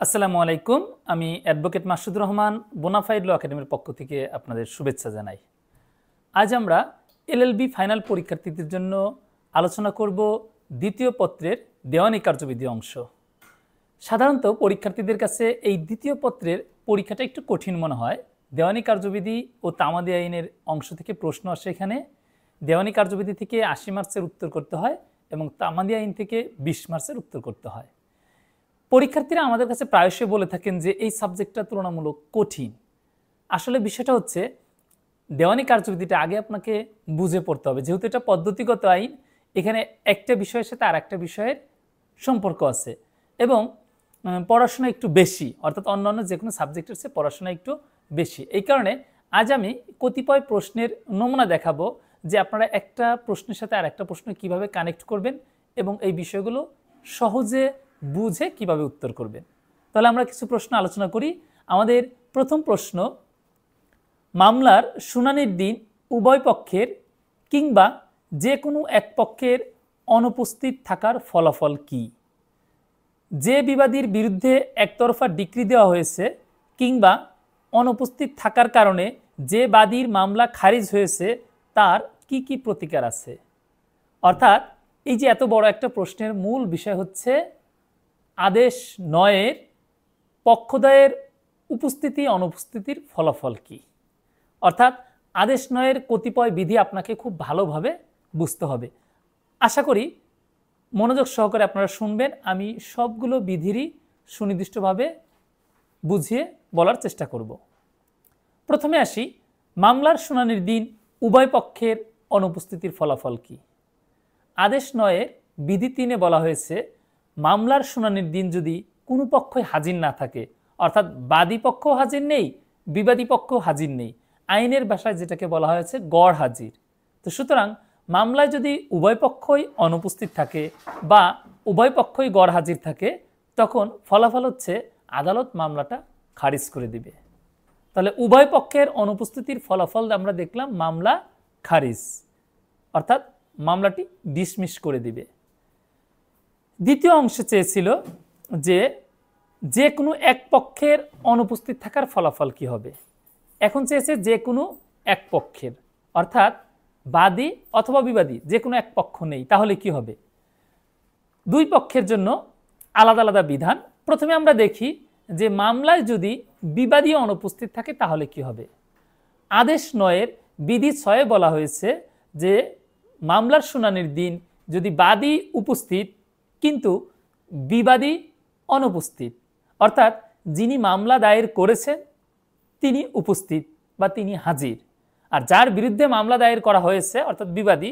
আসসালামু আলাইকুম। আমি অ্যাডভোকেট মাসুদুর রহমান বোনাফাইড ল একাডেমির পক্ষ থেকে আপনাদের শুভেচ্ছা জানাই। আজ আমরা এলএলবি ফাইনাল পরীক্ষার্থীদের জন্য আলোচনা করব দ্বিতীয় পত্রের দেওয়ানি কার্যবিধি অংশ। সাধারণত পরীক্ষার্থীদের কাছে এই দ্বিতীয় পত্রের পরীক্ষাটা একটু কঠিন মনে হয়। দেওয়ানি কার্যবিধি ও তামাদি আইনের অংশ থেকে প্রশ্ন আসে। এখানে দেওয়ানি কার্যবিধি থেকে ৮০ মার্কসের উত্তর করতে হয় এবং তামাদি আইন থেকে ২০ মার্কসের উত্তর করতে হয়। পরীক্ষার্থীরা আমাদের কাছে প্রায়শই বলে থাকেন যে এই সাবজেক্টটা তুলনামূলক কঠিন। আসলে বিষয়টা হচ্ছে দেওয়ানি কার্যবিধিটা আগে আপনাকে বুঝে পড়তে হবে। যেহেতু এটা পদ্ধতিগত আইন, এখানে একটা বিষয়ের সাথে আর একটা বিষয়ের সম্পর্ক আছে এবং পড়াশোনা একটু বেশি, অর্থাৎ অন্যান্য যে কোনো সাবজেক্টের চেয়ে পড়াশোনা একটু বেশি। এই কারণে আজ আমি কতিপয় প্রশ্নের নমুনা দেখাবো যে আপনারা একটা প্রশ্নের সাথে আর একটা প্রশ্ন কিভাবে কানেক্ট করবেন এবং এই বিষয়গুলো সহজে বুঝে কিভাবে উত্তর করবেন। তাহলে আমরা কিছু প্রশ্ন আলোচনা করি। আমাদের প্রথম প্রশ্ন, মামলার শুনানির দিন উভয় পক্ষের কিংবা যে কোনো এক পক্ষের অনুপস্থিত থাকার ফলাফল কি? যে বিবাদীর বিরুদ্ধে একতরফা ডিক্রি দেওয়া হয়েছে কিংবা অনুপস্থিত থাকার কারণে যে বাদীর মামলা খারিজ হয়েছে তার কি কি প্রতিকার আছে? অর্থাৎ এই যে এত বড় একটা প্রশ্নের মূল বিষয় হচ্ছে আদেশ ৯-এর পক্ষদ্বয়ের উপস্থিতি অনুপস্থিতির ফলাফল কি। অর্থাৎ আদেশ ৯-এর কতিপয় বিধি আপনাকে খুব ভালোভাবে বুঝতে হবে। আশা করি মনোযোগ সহকারে আপনারা শুনবেন। আমি সবগুলো বিধিরই সুনির্দিষ্টভাবে বুঝিয়ে বলার চেষ্টা করব। প্রথমে আসি, মামলার শুনানির দিন উভয় পক্ষের অনুপস্থিতির ফলাফল কি। আদেশ ৯-এর বিধি ৩-এ বলা হয়েছে মামলার শুনানির দিন যদি কোনো পক্ষই হাজির না থাকে, অর্থাৎ বাদী পক্ষ হাজির নেই, বিবাদী পক্ষ হাজির নেই, আইনের ভাষায় যেটাকে বলা হয়েছে গড় হাজির। তো সুতরাং মামলায় যদি উভয় পক্ষই অনুপস্থিত থাকে বা উভয় পক্ষই গড় হাজির থাকে, তখন ফলাফল হচ্ছে আদালত মামলাটা খারিজ করে দিবে। তাহলে উভয় পক্ষের অনুপস্থিতির ফলাফল আমরা দেখলাম মামলা খারিজ, অর্থাৎ মামলাটি ডিসমিস করে দিবে। দ্বিতীয় অংশে চেয়েছিল যে যে কোনো এক পক্ষের অনুপস্থিত থাকার ফলাফল কি হবে। এখন চেয়েছে যে কোনো এক পক্ষের, অর্থাৎ বাদী অথবা বিবাদী যে কোনো এক পক্ষ নেই, তাহলে কি হবে? দুই পক্ষের জন্য আলাদা আলাদা বিধান। প্রথমে আমরা দেখি যে মামলায় যদি বিবাদী অনুপস্থিত থাকে তাহলে কি হবে। আদেশ ৯-এর বিধি ৬-এ বলা হয়েছে যে মামলার শুনানির দিন যদি বাদী উপস্থিত কিন্তু বিবাদী অনুপস্থিত, অর্থাৎ যিনি মামলা দায়ের করেছেন তিনি উপস্থিত বা তিনি হাজির, আর যার বিরুদ্ধে মামলা দায়ের করা হয়েছে অর্থাৎ বিবাদী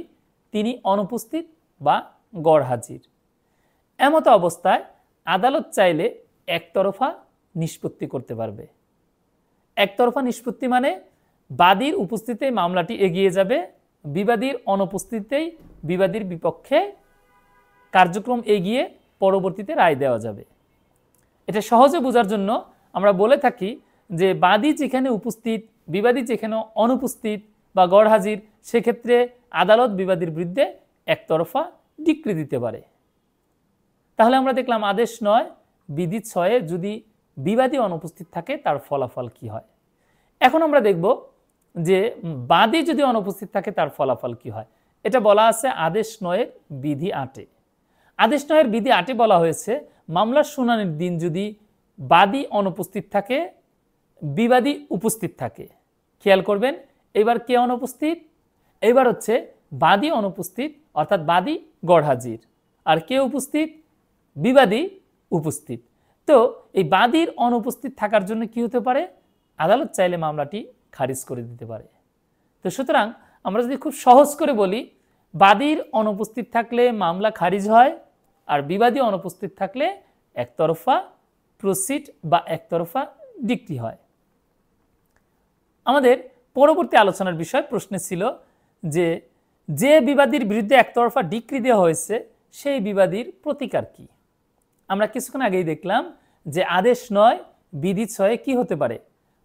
তিনি অনুপস্থিত বা গড় হাজির। এমত অবস্থায় আদালত চাইলে একতরফা নিষ্পত্তি করতে পারবে। একতরফা নিষ্পত্তি মানে বাদীর উপস্থিতিতে মামলাটি এগিয়ে যাবে, বিবাদীর অনুপস্থিতিতেই বিবাদীর বিপক্ষে কার্যক্রম এগিয়ে পরবর্তীতে রায় দেওয়া যাবে। এটা সহজে বোঝার জন্য আমরা বলে থাকি যে বাদী যেখানে উপস্থিত, বিবাদী যেখানে অনুপস্থিত বা গড় হাজির, সেক্ষেত্রে আদালত বিবাদীর বিরুদ্ধে একতরফা ডিক্রি দিতে পারে। তাহলে আমরা দেখলাম আদেশ ৯ বিধি ৬-এ যদি বিবাদী অনুপস্থিত থাকে তার ফলাফল কি হয়। এখন আমরা দেখব যে বাদী যদি অনুপস্থিত থাকে তার ফলাফল কি হয়। এটা বলা আছে আদেশ ৯-এর বিধি ৮-এ। আদেশ ৯-এর বিধি ৮-এ বলা হয়েছে মামলার শুনানির দিন যদি বাদী অনুপস্থিত থাকে, বিবাদী উপস্থিত থাকে। খেয়াল করবেন, এবার কে অনুপস্থিত? এবার হচ্ছে বাদী অনুপস্থিত, অর্থাৎ বাদী গড় হাজির, আর কে উপস্থিত? বিবাদী উপস্থিত। তো এই বাদীর অনুপস্থিত থাকার জন্য কি হতে পারে? আদালত চাইলে মামলাটি খারিজ করে দিতে পারে। তো সুতরাং আমরা যদি খুব সহজ করে বলি, বাদীর অনুপস্থিত থাকলে মামলা খারিজ হয়, আর বিবাদী অনুপস্থিত থাকলে একতরফা প্রসিড বা একতরফা ডিক্রি হয়। আমাদের পরবর্তী আলোচনার বিষয় প্রশ্নে ছিল যে যে বিবাদীর বিরুদ্ধে একতরফা ডিক্রি দেওয়া হয়েছে সেই বিবাদীর প্রতিকার কি। আমরা কিছুক্ষণ আগেই দেখলাম যে আদেশ ৯ বিধি ৬-এ কি হতে পারে?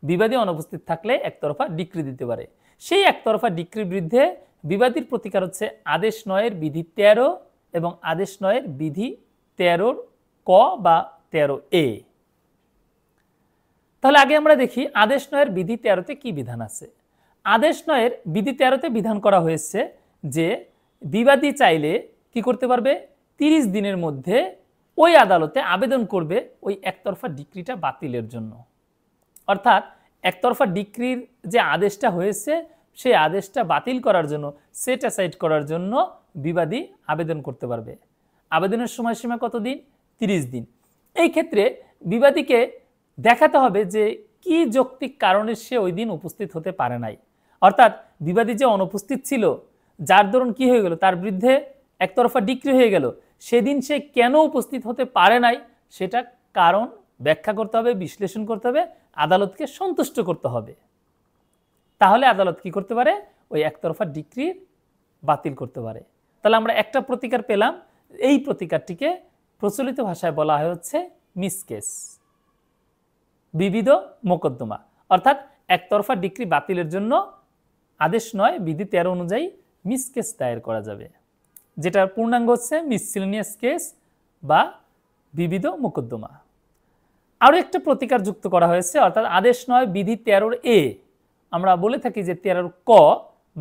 বিবাদী অনুপস্থিত থাকলে একতরফা ডিক্রি দিতে পারে। সেই একতরফা ডিক্রির বিরুদ্ধে বিবাদীর প্রতিকার হচ্ছে আদেশ ৯-এর বিধি ১৩ এবং আদেশ ৯-এর বিধি ১৩ ক বা ১৩ এ। তাহলে আগে আমরা দেখি আদেশ 9-এর বিধি 13-তে কি বিধান আছে। আদেশ 9-এর বিধি 13-তে বিধান করা হয়েছে যে বিবাদী চাইলে কি করতে পারবে, 30 দিনের মধ্যে ওই আদালতে আবেদন করবে ওই একতরফা ডিক্রিটা বাতিলের জন্য। অর্থাৎ একতরফা ডিক্রির যে আদেশটা হয়েছে সেই আদেশটা বাতিল করার জন্য, সেট অ্যাসাইড করার জন্য বিবাদী আবেদন করতে পারবে। আবেদনের সময়সীমা কতদিন? 30 দিন। এই ক্ষেত্রে বিবাদীকে দেখাতে হবে যে কি যৌক্তিক কারণে সে ওই দিন উপস্থিত হতে পারে নাই। অর্থাৎ বিবাদী যে অনুপস্থিত ছিল, যার দরুন কি হয়ে গেল, তার বিরুদ্ধে একতরফা ডিক্রি হয়ে গেল, সেদিন সে কেন উপস্থিত হতে পারে নাই সেটা কারণ ব্যাখ্যা করতে হবে, বিশ্লেষণ করতে হবে, আদালতকে সন্তুষ্ট করতে হবে। তাহলে আদালত কি করতে পারে, ওই একতরফা ডিক্রি বাতিল করতে পারে। তাহলে আমরা একটা প্রতিকার পেলাম। এই প্রতিকারটিকে প্রচলিত ভাষায় বলা হয় হচ্ছে মিসকেস, বিবিধ মোকদ্দমা। অর্থাৎ একতরফা ডিক্রি বাতিলের জন্য আদেশ 9 বিধি 13 অনুযায়ী মিসকেস দায়ের করা যাবে, যেটার পূর্ণাঙ্গ হচ্ছে মিসসেলেনিয়াস কেস বা বিবিধ মোকদ্দমা। আরও একটা প্রতিকার যুক্ত করা হয়েছে, অর্থাৎ আদেশ 9 বিধি 13-এ, আমরা বলে থাকি যে 13-ক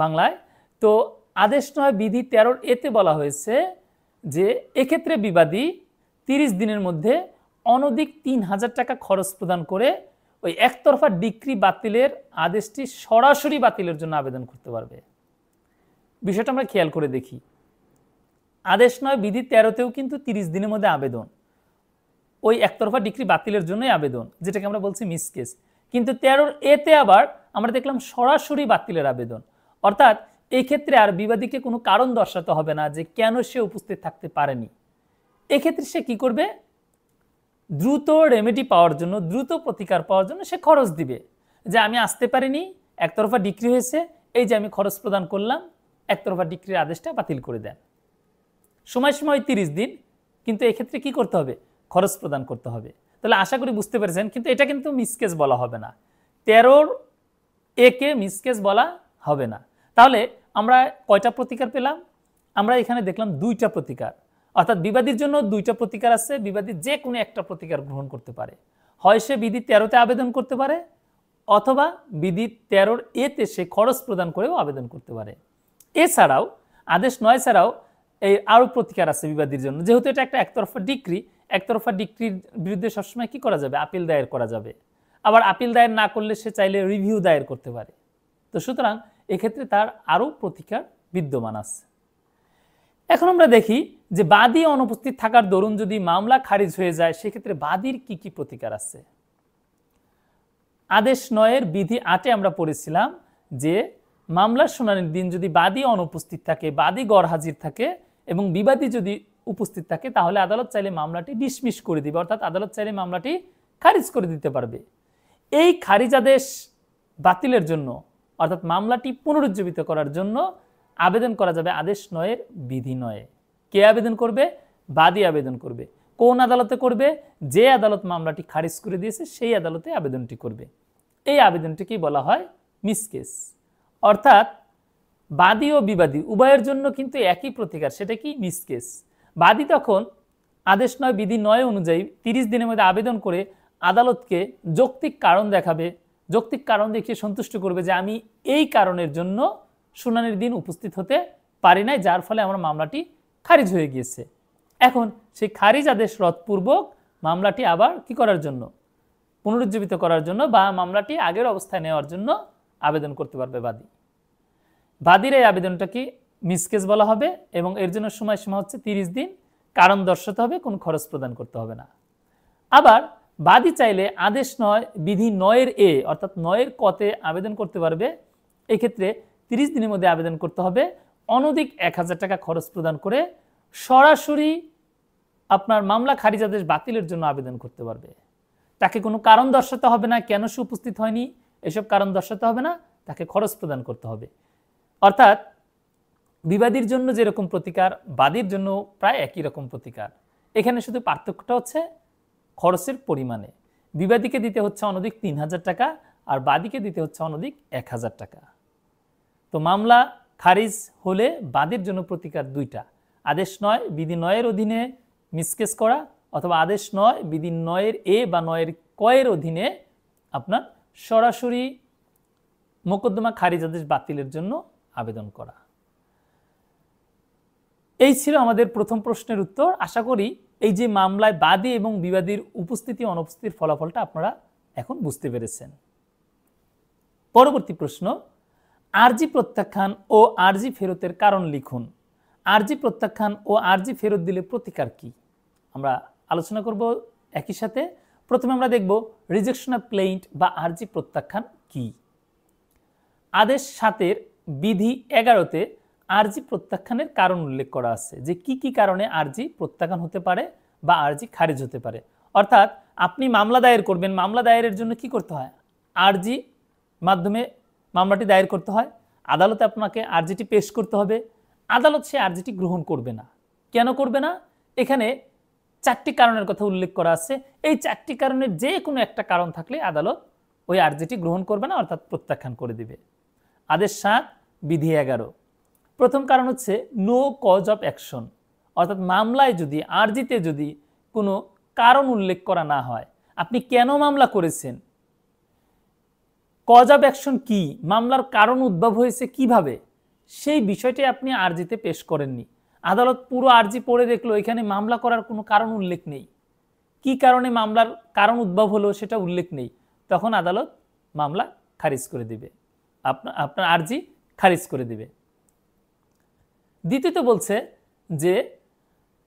বাংলায়, তো আদেশ 9 বিধি 13-এতে বলা হয়েছে যে এক্ষেত্রে বিবাদী 30 দিনের মধ্যে অনধিক 3000 টাকা খরচ প্রদান করে ওই একতরফা ডিক্রি বাতিলের আদেশটি সরাসরি বাতিলের জন্য আবেদন করতে পারবে। বিষয়টা আমরা খেয়াল করে দেখি। আদেশ 9 বিধি 13-তেও কিন্তু 30 দিনের মধ্যে আবেদন, ওই একতরফা ডিক্রি বাতিলের জন্যই আবেদন, যেটাকে আমরা বলছি মিসকেস। কিন্তু 13-এতে আবার আমরা দেখলাম সরাসরি বাতিলের আবেদন। অর্থাৎ এই ক্ষেত্রে আর বিবাদীকে কোনো কারণ দর্শাতে হবে না যে কেন সে উপস্থিত থাকতে পারেনি। এক্ষেত্রে সে কি করবে, দ্রুত রেমেডি পাওয়ার জন্য, দ্রুত প্রতিকার পাওয়ার জন্য সে খরচ দিবে, যে আমি আসতে পারিনি, একতরফা ডিক্রি হয়েছে, এই যে আমি খরচ প্রদান করলাম, একতরফা ডিক্রির আদেশটা বাতিল করে দেন। সময়সীমা ওই 30 দিন, কিন্তু এক্ষেত্রে কি করতে হবে, খরচ প্রদান করতে হবে। তাহলে আশা করি বুঝতে পেরেছেন। কিন্তু এটা কিন্তু মিসকেস বলা হবে না, 13-এ মিসকেস বলা হবে না। তাহলে আমরা কয়টা প্রতিকার পেলাম? আমরা এখানে দেখলাম 2টা প্রতিকার। অর্থাৎ বিবাদীর জন্য 2টা প্রতিকার আছে। বিবাদী যে কোনো একটা প্রতিকার গ্রহণ করতে পারে, হয় সে বিধি 13-তে আবেদন করতে পারে, অথবা বিধি 13-এতে সে খরচ প্রদান করেও আবেদন করতে পারে। এছাড়াও আদেশ 9 ছাড়াও এই আরও প্রতিকার আছে বিবাদীর জন্য। যেহেতু এটা একটা একতরফা ডিক্রি, একতরফা ডিক্রির বিরুদ্ধে সবসময় কি করা যাবে, আপিল দায়ের করা যাবে। আবার আপিল দায়ের না করলে সে চাইলে রিভিউ দায়ের করতে পারে। তো সুতরাং এক্ষেত্রে তার আরও প্রতিকার বিদ্যমান আছে। এখন আমরা দেখি যে বাদী অনুপস্থিত থাকার দরুন যদি মামলা খারিজ হয়ে যায়, সেক্ষেত্রে বাদীর কি কি প্রতিকার আছে। আদেশ 9-এর বিধি 8-এ আমরা পড়েছিলাম যে মামলার শুনানির দিন যদি বাদী অনুপস্থিত থাকে, বাদী গরহাজির থাকে এবং বিবাদী যদি উপস্থিত থাকে, তাহলে আদালত চাইলে মামলাটি ডিসমিস করে দিবে, অর্থাৎ আদালত চাইলে মামলাটি খারিজ করে দিতে পারবে। এই খারিজ আদেশ বাতিলের জন্য, অর্থাৎ মামলাটি পুনরুজ্জীবিত করার জন্য আবেদন করা যাবে আদেশ 9-এর বিধি 9-এ। কে আবেদন করবে? বাদী আবেদন করবে। কোন আদালতে করবে? যে আদালত মামলাটি খারিজ করে দিয়েছে সেই আদালতে আবেদনটি করবে। এই আবেদনটিকেই বলা হয় মিসকেস। অর্থাৎ বাদী ও বিবাদী উভয়ের জন্য কিন্তু একই প্রতিকার, সেটা কি? মিসকেস। বাদী তখন আদেশ 9 বিধি 9 অনুযায়ী 30 দিনের মধ্যে আবেদন করে আদালতকে যৌক্তিক কারণ দেখাবে, যৌক্তিক কারণ দেখিয়ে সন্তুষ্ট করবে যে আমি এই কারণের জন্য শুনানির দিন উপস্থিত হতে পারি নাই, যার ফলে আমার মামলাটি খারিজ হয়ে গিয়েছে। এখন সেই খারিজ আদেশ রদপূর্বক মামলাটি আবার কি করার জন্য, পুনরুজ্জীবিত করার জন্য বা মামলাটি আগের অবস্থায় নেওয়ার জন্য আবেদন করতে পারবে বাদী। বাদীর এই আবেদনটাকে মিসকেস বলা হবে এবং এর জন্য সময়সীমা হচ্ছে 30 দিন। কারণ দর্শাতে হবে, কোনো খরচ প্রদান করতে হবে না। আবার বাদী চাইলে আদেশ 9 বিধি 9-এর এ অর্থাৎ 9-এর কতে আবেদন করতে পারবে। এক্ষেত্রে 30 দিনের মধ্যে আবেদন করতে হবে, অনধিক 1000 টাকা খরচ প্রদান করে সরাসরি আপনার মামলা খারিজ আদেশ বাতিলের জন্য আবেদন করতে পারবে। তাকে কোনো কারণ দর্শাতে হবে না, কেন সে উপস্থিত হয়নি এসব কারণ দর্শাতে হবে না, তাকে খরচ প্রদান করতে হবে। অর্থাৎ বিবাদীর জন্য যেরকম প্রতিকার, বাদীর জন্য প্রায় একই রকম প্রতিকার। এখানে শুধু পার্থক্যটা হচ্ছে খরচের পরিমাণে। বিবাদীকে দিতে হচ্ছে অনধিক 3000 টাকা আর বাদীকে দিতে হচ্ছে অনধিক 1000 টাকা। তো মামলা খারিজ হলে বাদীর জন্য প্রতিকার 2টা, আদেশ 9 বিধি 9-এর অধীনে মিসকেস করা অথবা আদেশ 9 বিধি 9-এর এ বা 9-এর ক-এর অধীনে আপনার সরাসরি মোকদ্দমা খারিজ আদেশ বাতিলের জন্য আবেদন করা। এই ছিল আমাদের প্রথম প্রশ্নের উত্তর। আশা করি এই যে মামলায় বাদী এবং বিবাদীর উপস্থিতি অনুপস্থিতির ফলাফলটা আপনারা এখন বুঝতে পেরেছেন। পরবর্তী প্রশ্ন, আরজি প্রত্যাখ্যান ও আরজি ফেরতের কারণ লিখুন। আরজি প্রত্যাখ্যান ও আরজি ফেরত দিলে প্রতিকার কি আমরা আলোচনা করব একই সাথে। প্রথমে আমরা দেখব রিজেকশন অফ ক্লেইন্ট বা আরজি প্রত্যাখ্যান কি। আদেশ 7-এর বিধি 11-তে আরজি প্রত্যাখ্যানের কারণ উল্লেখ করা আছে, যে কি কি কারণে আরজি প্রত্যাখ্যান হতে পারে বা আরজি খারিজ হতে পারে। অর্থাৎ আপনি মামলা দায়ের করবেন, মামলা দায়েরের জন্য কি করতে হয়, আরজি মাধ্যমে মামলাটি দায়ের করতে হয়, আদালতে আপনাকে আরজিটি পেশ করতে হবে, আদালত সে আরজিটি গ্রহণ করবে না। কেন করবে না? এখানে 4টি কারণের কথা উল্লেখ করা আছে। এই 4টি কারণের যে কোনো একটা কারণ থাকলে আদালত ওই আরজিটি গ্রহণ করবে না, অর্থাৎ প্রত্যাখ্যান করে দিবে। আদেশ 7 বিধি 11। প্রথম কারণ হচ্ছে নো কজ অফ অ্যাকশন, অর্থাৎ মামলায় যদি আরজিতে যদি কোনো কারণ উল্লেখ করা না হয়, আপনি কেন মামলা করেছেন, কজ অফ অ্যাকশন কি, মামলার কারণ উদ্ভব হয়েছে কিভাবে, সেই বিষয়টি আপনি আরজিতে পেশ করেননি। আদালত পুরো আরজি পড়ে দেখলো এখানে মামলা করার কোনো কারণ উল্লেখ নেই, কি কারণে মামলার কারণ উদ্ভব হলো সেটা উল্লেখ নেই, তখন আদালত মামলা খারিজ করে দিবে, আপনার আরজি খারিজ করে দিবে। দ্বিতীয়ত বলছে যে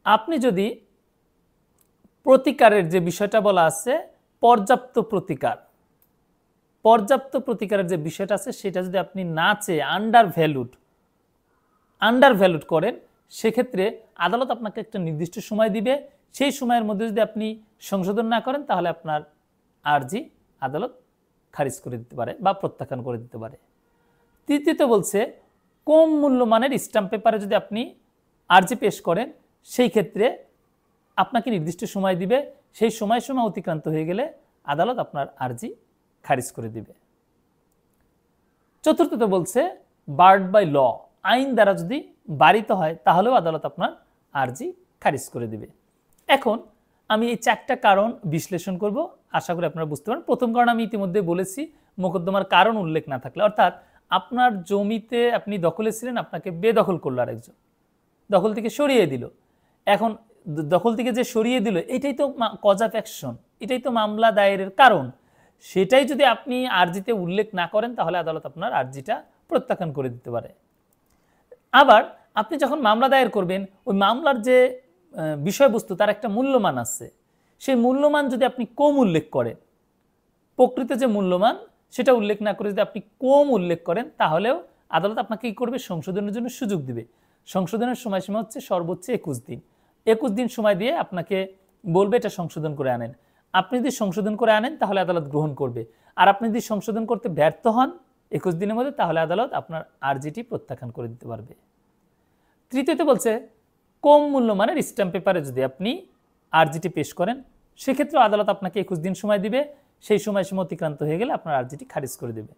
আপনি যদি প্রতিকারের যে বিষয়টা বলা আছে, পর্যাপ্ত প্রতিকারের যে বিষয়টা আছে সেটা যদি আপনি না চেয়ে আন্ডার ভ্যালুড করেন, সেক্ষেত্রে আদালত আপনাকে একটা নির্দিষ্ট সময় দিবে। সেই সময়ের মধ্যে যদি আপনি সংশোধন না করেন তাহলে আপনার আরজি আদালত খারিজ করে দিতে পারে বা প্রত্যাখ্যান করে দিতে পারে। তৃতীয়ত বলছে কম মূল্যমানের স্ট্যাম্প পেপারে যদি আপনি আরজি পেশ করেন, সেই ক্ষেত্রে আপনাকে নির্দিষ্ট সময় দিবে, সেই সময় অতিক্রান্ত হয়ে গেলে আদালত আপনার আরজি খারিজ করে দিবে। চতুর্থত বলছে বার্ড বাই ল, আইন দ্বারা যদি বারিত হয় তাহলেও আদালত আপনার আরজি খারিজ করে দিবে। এখন আমি এই 4টা কারণ বিশ্লেষণ করব, আশা করি আপনারা বুঝতে পারেন। প্রথম কারণ আমি ইতিমধ্যে বলেছি, মোকদ্দমার কারণ উল্লেখ না থাকলে, অর্থাৎ আপনার জমিতে আপনি দখলে ছিলেন, আপনাকে বেদখল করলো আরেকজন, দখল থেকে সরিয়ে দিল। এখন দখল থেকে যে সরিয়ে দিল এটাই তো কজ অফ অ্যাকশন, এটাই তো মামলা দায়েরের কারণ। সেটাই যদি আপনি আরজিতে উল্লেখ না করেন তাহলে আদালত আপনার আরজিটা প্রত্যাখ্যান করে দিতে পারে। আবার আপনি যখন মামলা দায়ের করবেন, ওই মামলার যে বিষয়বস্তু তার একটা মূল্যমান আছে, সেই মূল্যমান যদি আপনি কম উল্লেখ করেন, প্রকৃত যে মূল্যমান সেটা উল্লেখ না করে যদি আপনি কম উল্লেখ করেন, তাহলেও আদালত আপনাকে কি করবে, সংশোধনের জন্য সুযোগ দিবে। সংশোধনের সময়সীমা হচ্ছে সর্বোচ্চ 21 দিন। 21 দিন সময় দিয়ে আপনাকে বলবে এটা সংশোধন করে আনেন। আপনি যদি সংশোধন করে আনেন তাহলে আদালত গ্রহণ করবে, আর আপনি যদি সংশোধন করতে ব্যর্থ হন 21 দিনের মধ্যে, তাহলে আদালত আপনার আরজিটি প্রত্যাখ্যান করে দিতে পারবে। তৃতীয়ত বলছে কম মূল্যমানের স্ট্যাম্প পেপারে যদি আপনি আরজিটি পেশ করেন, সেক্ষেত্রে আদালত আপনাকে 21 দিন সময় দিবে, সেই সময়সীমা অতিক্রান্ত হয়ে গেলে আপনার আরজিটি খারিজ করে দেবে।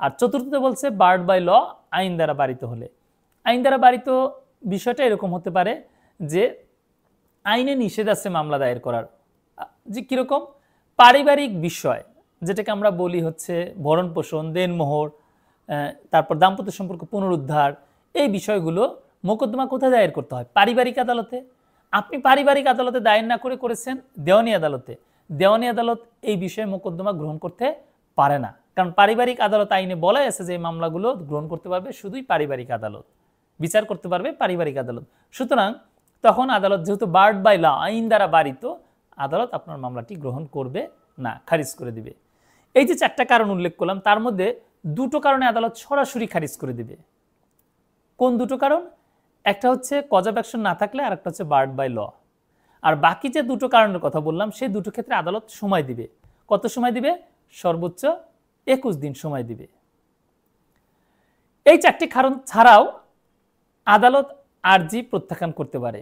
আর চতুর্থত বলছে বার্ড বাই ল, আইন দ্বারা বারিত হলে। আইন দ্বারা বারিত বিষয়টা এরকম হতে পারে যে আইনে নিষেধ আছে মামলা দায়ের করার, যে কীরকম, পারিবারিক বিষয় যেটাকে আমরা বলি হচ্ছে ভরণ পোষণ, দেনমোহর, তারপর দাম্পত্য সম্পর্ক পুনরুদ্ধার, এই বিষয়গুলো মোকদ্দমা কোথায় দায়ের করতে হয়, পারিবারিক আদালতে। আপনি পারিবারিক আদালতে দায়ের না করে করেছেন দেওয়ানি আদালতে, দেওয়ানি আদালত এই বিষয়ে মোকদ্দমা গ্রহণ করতে পারে না, কারণ পারিবারিক আদালত আইনে বলাই আছে যে এই মামলাগুলো গ্রহণ করতে পারবে শুধুই পারিবারিক আদালত, বিচার করতে পারবে পারিবারিক আদালত। সুতরাং তখন আদালত যেহেতু বার্ড বাই ল, আইন দ্বারা বারিত, আদালত আপনার মামলাটি গ্রহণ করবে না, খারিজ করে দিবে। এই যে 4টা কারণ উল্লেখ করলাম, তার মধ্যে 2টো কারণে আদালত সরাসরি খারিজ করে দিবে। কোন 2টো কারণ? একটা হচ্ছে কজ অফ অ্যাকশন না থাকলে, আর একটা হচ্ছে বার্ড বাই ল। আর বাকি যে 2টো কারণের কথা বললাম, সেই 2টো ক্ষেত্রে আদালত সময় দিবে। কত সময় দিবে? সর্বোচ্চ 21 দিন সময় দিবে। এই 4টি কারণ ছাড়াও আদালত আরজি প্রত্যাখ্যান করতে পারে।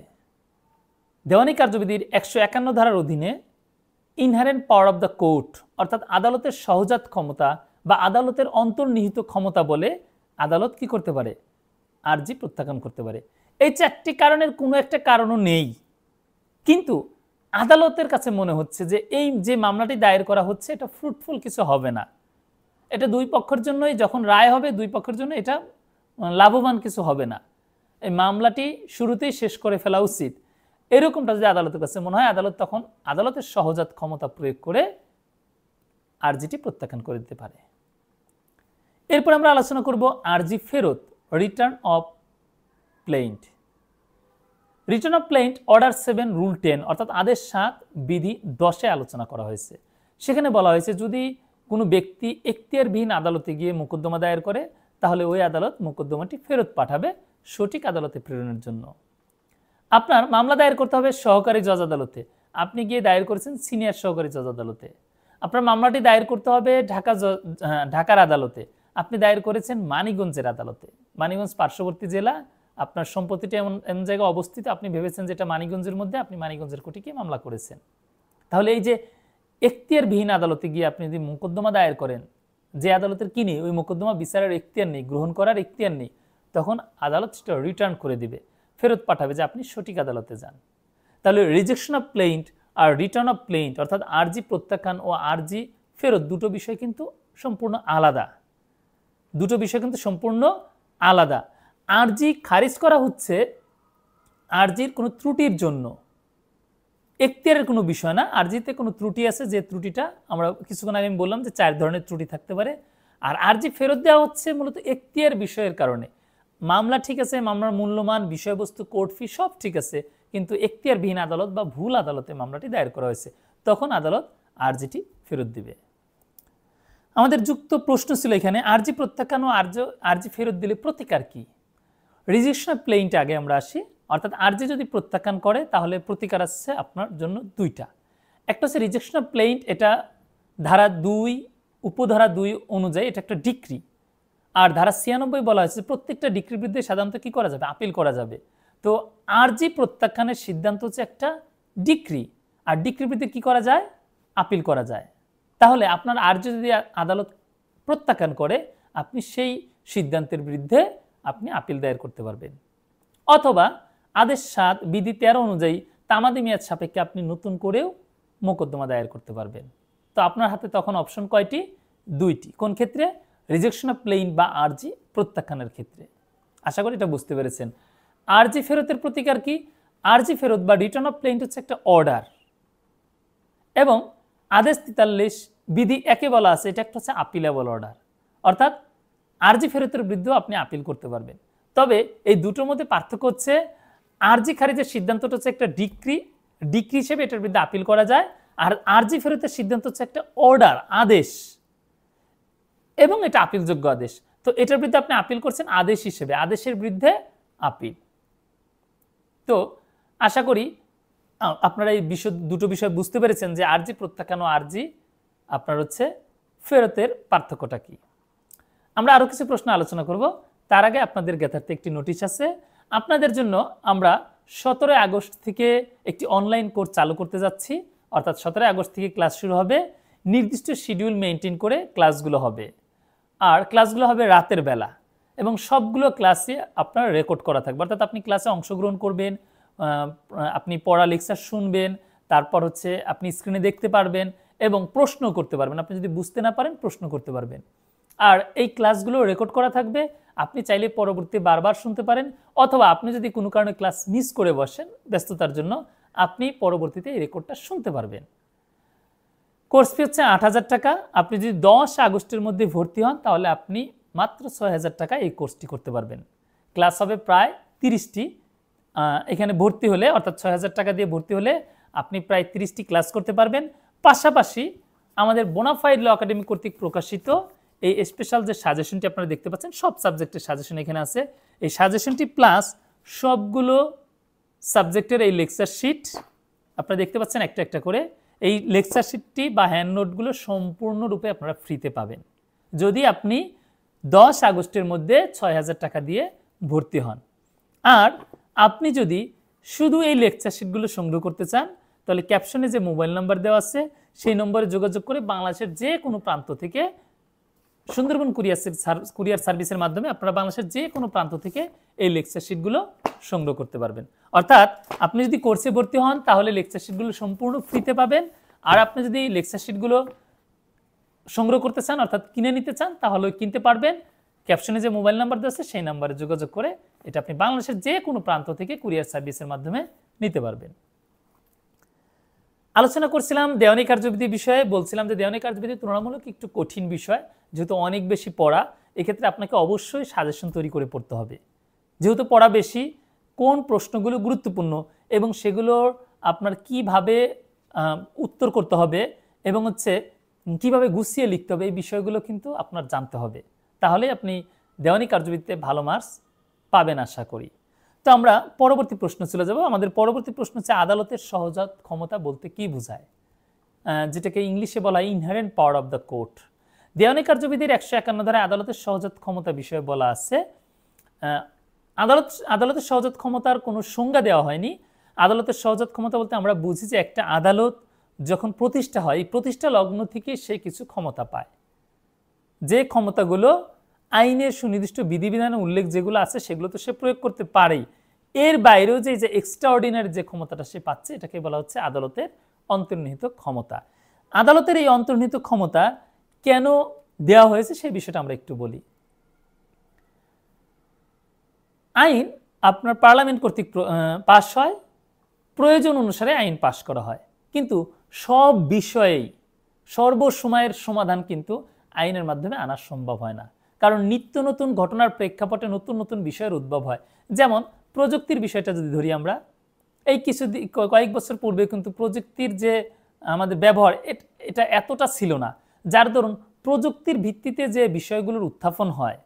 দেওয়ানি কার্যবিধির 151 ধারার অধীনে inherent power of the court, অর্থাৎ আদালতের সহজাত ক্ষমতা বা আদালতের অন্তর্নিহিত ক্ষমতা বলে আদালত কি করতে পারে, আরজি প্রত্যাখ্যান করতে পারে। এই 4টি কারণের কোনো একটা কারণও নেই, কিন্তু আদালতের কাছে মনে হচ্ছে যে এই যে মামলাটি দায়ের করা হচ্ছে এটা ফ্রুটফুল কিছু হবে না, এটা দুই পক্ষের জন্যই যখন রায় হবে দুই পক্ষের জন্য এটা লাভবান কিছু হবে না, এই মামলাটি শুরুতেই শেষ করে ফেলা উচিত, এরকমটা যদি আদালতের কাছে মনে হয়, আদালত তখন আদালতের সহজাত ক্ষমতা প্রয়োগ করে আরজিটি প্রত্যাখ্যান করে দিতে পারে। এরপর আমরা আলোচনা করব আরজি ফেরত, return of plaint. Return of plaint order 7 rule 10 অর্থাৎ আদেশ 7 বিধি 10-এ আলোচনা করা হয়েছে। সেখানে বলা হয়েছে যদি কোনো ব্যক্তি এখতিয়ারবিহীন আদালতে গিয়ে মোকদ্দমা দায়ের করে তাহলে ওই আদালত মোকদ্দমাটি ফেরত পাঠাবে সঠিক আদালতে প্রেরণের জন্য। আপনার মামলা দায়ের করতে হবে সহকারী জজ আদালতে, আপনি গিয়ে দায়ের করেছেন সিনিয়র সহকারী জজ আদালতে। আপনার মামলাটি দায়ের করতে হবে ঢাকার আদালতে, আপনি দায়ের করেছেন মানিকগঞ্জের আদালতে। মানিকগঞ্জ পার্শ্ববর্তী জেলা, আপনার সম্পত্তিটা এমন জায়গায় অবস্থিত, আপনি ভেবেছেন যে এটা মানিকগঞ্জের মধ্যে, আপনি মানিকগঞ্জের কোর্টে গিয়ে মামলা করেছেন। তাহলে এই যে এখতিয়ারবিহীন আদালতে গিয়ে আপনি যদি মোকদ্দমা দায়ের করেন, যে আদালতের কি নেই, ওই মোকদ্দমা বিচারের এখতিয়ার নেই, গ্রহণ করার এখতিয়ার নেই, তখন আদালত সেটা রিটার্ন করে দিবে, ফেরত পাঠাবে যে আপনি সঠিক আদালতে যান। তাহলে রিজেকশন অফ প্লেইন্ট আর রিটার্ন অফ প্লেইন্ট অর্থাৎ আরজি প্রত্যাখ্যান ও আরজি ফেরত দুটো বিষয় কিন্তু সম্পূর্ণ আলাদা, দুটো বিষয় কিন্তু সম্পূর্ণ আলাদা। আরজি খারিজ করা হচ্ছে আরজির কোনো ত্রুটির জন্য, এখতিয়ারের কোনো বিষয় না। আরজিতে কোনো ত্রুটি আছে, যে ত্রুটিটা আমরা কিছুক্ষণ আগে আমি বললাম যে 4 ধরনের ত্রুটি থাকতে পারে। আর আরজি ফেরত দেওয়া হচ্ছে মূলত এখতিয়ার বিষয়ের কারণে। মামলা ঠিক আছে, মামলার মূল্যমান, বিষয়বস্তু, কোর্ট ফি সব ঠিক আছে, কিন্তু এখতিয়ারবিহীন আদালত বা ভুল আদালতে মামলাটি দায়ের করা হয়েছে, তখন আদালত আরজিটি ফেরত দিবে। আমাদের যুক্ত প্রশ্ন ছিল এখানে আরজি প্রত্যাখ্যান ও আরজি ফেরত দিলে প্রতিকার কি। রিজেকশন অফ প্লেইন্ট আগে আমরা আসি, অর্থাৎ আরজি যদি প্রত্যাখ্যান করে তাহলে প্রতিকার আসছে আপনার জন্য দুইটা। একটা হচ্ছে রিজেকশন অফ প্লেইন্ট, এটা ধারা 2 উপধারা 2 অনুযায়ী এটা একটা ডিক্রি। আর ধারা 96 বলা হয়েছে প্রত্যেকটা ডিক্রির বিরুদ্ধে সাধারণত কি করা যাবে, আপিল করা যাবে। তো আরজি প্রত্যাখ্যানের সিদ্ধান্ত হচ্ছে একটা ডিক্রি, আর ডিক্রির বিরুদ্ধে কি করা যায়, আপিল করা যায়। তাহলে আপনার আরজি যদি আদালত প্রত্যাখ্যান করে, আপনি সেই সিদ্ধান্তের বিরুদ্ধে আপনি আপিল দায়ের করতে পারবেন, অথবা আদেশ 7 বিধি 13 অনুযায়ী তামাদি মেয়াদ সাপেক্ষে আপনি নতুন করেও মোকদ্দমা দায়ের করতে পারবেন। তো আপনার হাতে তখন অপশন কয়টি, 2টি। কোন ক্ষেত্রে, রিজেকশন অফ প্লেইন্ট বা আরজি প্রত্যাখ্যানের ক্ষেত্রে। আশা করি এটা বুঝতে পেরেছেন। আরজি ফেরতের প্রতিকার কি, আরজি ফেরত বা রিটার্ন অফ প্লেইন্ট হচ্ছে একটা অর্ডার, এবং আদেশ 43 বিধি 1-এ বলা আছে এটা একটা হচ্ছে আপিলেবল অর্ডার, অর্থাৎ আরজি ফেরতের বিরুদ্ধেও আপনি আপিল করতে পারবেন। তবে এই দুটোর মধ্যে পার্থক্য হচ্ছে আরজি খারিজের সিদ্ধান্তটা হচ্ছে একটা ডিক্রি হিসেবে এটার বিরুদ্ধে আপিল করা যায়, আর আরজি ফেরতের সিদ্ধান্ত হচ্ছে একটা অর্ডার, আদেশ, এবং এটা আপিলযোগ্য আদেশ। তো এটার বিরুদ্ধে আপনি আপিল করছেন আদেশ হিসেবে, আদেশের বিরুদ্ধে আপিল। তো আশা করি আপনারা এই দুটো বিষয় বুঝতে পেরেছেন যে আরজি প্রত্যাখ্যান ও আরজি আপনার হচ্ছে ফেরতের পার্থক্যটা কি। আমরা আরও কিছু প্রশ্ন আলোচনা করব, তার আগে আপনাদের জ্ঞাতার্থে একটি নোটিশ আছে। আপনাদের জন্য আমরা 17 আগস্ট থেকে একটি অনলাইন কোর্স চালু করতে যাচ্ছি, অর্থাৎ 17 আগস্ট থেকে ক্লাস শুরু হবে, নির্দিষ্ট শিডিউল মেনটেন করে ক্লাসগুলো হবে, আর ক্লাসগুলো হবে রাতের বেলা, এবং সবগুলো ক্লাসে আপনার রেকর্ড করা থাকবে, অর্থাৎ আপনি ক্লাসে অংশগ্রহণ করবেন, আপনি পড়া লেকচার শুনবেন, তারপর হচ্ছে আপনি স্ক্রিনে দেখতে পারবেন এবং প্রশ্ন করতে পারবেন, আপনি যদি বুঝতে না পারেন প্রশ্ন করতে পারবেন। আর এই ক্লাসগুলো রেকর্ড করা থাকবে, আপনি চাইলে পরবর্তী বারবার শুনতে পারেন, অথবা আপনি যদি কোনো কারণে ক্লাস মিস করে বসেন ব্যস্ততার জন্য, আপনি পরবর্তীতে এই রেকর্ডটা শুনতে পারবেন। কোর্স ফি হচ্ছে 8,000 টাকা। আপনি যদি 10 আগস্টের মধ্যে ভর্তি হন তাহলে আপনি মাত্র 6,000 টাকা এই কোর্সটি করতে পারবেন। ক্লাস হবে প্রায় 30টি। এখানে ভর্তি হলে, অর্থাৎ 6,000 টাকা দিয়ে ভর্তি হলে আপনি প্রায় 30টি ক্লাস করতে পারবেন। পাশাপাশি আমাদের বোনাফাইড ল একাডেমি কর্তৃক প্রকাশিত এই স্পেশাল যে সাজেশনটি আপনারা দেখতে পাচ্ছেন, সব সাবজেক্টের সাজেশন এখানে আছে, এই সাজেশনটি প্লাস সবগুলো সাবজেক্টের এই লেকচার শিট আপনারা দেখতে পাচ্ছেন একটা একটা করে। এই লেকচার শিটটি বা হ্যান্ড নোটগুলো সম্পূর্ণরূপে আপনারা ফ্রিতে পাবেন যদি আপনি 10 আগস্টের মধ্যে 6,000 টাকা দিয়ে ভর্তি হন। আর আপনি যদি শুধু এই লেকচার শিটগুলো সংগ্রহ করতে চান তাহলে ক্যাপশনে যে মোবাইল নাম্বার দেওয়া আছে সেই নম্বরে যোগাযোগ করে বাংলাদেশের যে কোনো প্রান্ত থেকে সুন্দরবন কুরিয়ার সার্ভিসের মাধ্যমে আপনারা বাংলাদেশের যে কোনো প্রান্ত থেকে এই লেকচার শিটগুলো সংগ্রহ করতে পারবেন। অর্থাৎ আপনি যদি কোর্সে ভর্তি হন তাহলে লেকচার শিটগুলো সম্পূর্ণ ফ্রিতে পাবেন, আর আপনি যদি লেকচার শিটগুলো সংগ্রহ করতে চান অর্থাৎ কিনে নিতে চান তাহলে কিনতে পারবেন। ক্যাপশনে যে মোবাইল নাম্বার দেওয়া আছে সেই নাম্বারে যোগাযোগ করে এটা আপনি বাংলাদেশের যে কোনো প্রান্ত থেকে কুরিয়ার সার্ভিসের মাধ্যমে নিতে পারবেন। আলোচনা করছিলাম দেওয়ানি কার্যবিধি বিষয়ে, বলছিলাম যে দেওয়ানি কার্যবিধি তুলনামূলক একটু কঠিন বিষয়, যেহেতু অনেক বেশি পড়া, এক্ষেত্রে আপনাকে অবশ্যই সাজেশন তৈরি করে পড়তে হবে। যেহেতু পড়া বেশি, কোন প্রশ্নগুলো গুরুত্বপূর্ণ এবং সেগুলোর আপনার কিভাবে উত্তর করতে হবে এবং কিভাবে গুছিয়ে লিখতে হবে, এই বিষয়গুলো কিন্তু আপনার জানতে হবে, তাহলে আপনি দেওয়ানি কার্যবিধিতে ভালো মার্কস পাবেন আশা করি। তো আমরা পরবর্তী প্রশ্ন চলে যাব। আমাদের পরবর্তী প্রশ্ন হচ্ছে আদালতের সহজাত ক্ষমতা বলতে কি বোঝায়, যেটাকে ইংলিশে বলা হয় inherent power of the court. দেওয়ানি কার্যবিধির 151 ধারায় আদালতের সহজাত ক্ষমতা বিষয়ে বলা আছে। আদালতের সহজাত ক্ষমতার কোনো সংজ্ঞা দেওয়া হয়নি। আদালতের সহজাত ক্ষমতা বলতে আমরা বুঝি যে একটা আদালত যখন প্রতিষ্ঠা হয়, প্রতিষ্ঠা লগ্ন থেকে সে কিছু ক্ষমতা পায়, যে ক্ষমতাগুলো আইনের সুনির্দিষ্ট বিধিবিধানে উল্লেখ যেগুলো আছে সেগুলো তো সে প্রয়োগ করতে পারেই, এর বাইরেও যে এক্সট্রাঅর্ডিনারি যে ক্ষমতাটা সে পাচ্ছে এটাকে বলা হচ্ছে আদালতের অন্তর্নিহিত ক্ষমতা। আদালতের এই অন্তর্নিহিত ক্ষমতা কেন দেওয়া হয়েছে সেই বিষয়টা আমরা একটু বলি। আইন আপনার পার্লামেন্ট কর্তৃক পাশ হয়, প্রয়োজন অনুসারে আইন পাশ করা হয়, কিন্তু সব বিষয়েই সর্বসময়ের সমাধান কিন্তু আইনের মাধ্যমে আনা সম্ভব হয় না, কারণ নিত্য নতুন ঘটনার প্রেক্ষাপটে নতুন নতুন বিষয়ের উদ্ভব হয়। যেমন প্রযুক্তির বিষয়টা যদি ধরি, আমরা এই কয়েক বছর পূর্বে কিন্তু প্রযুক্তির যে আমাদের ব্যবহার এটা এতটা ছিল না, যার দরুন প্রযুক্তির ভিত্তিতে যে বিষয়গুলোর উত্থাপন হয়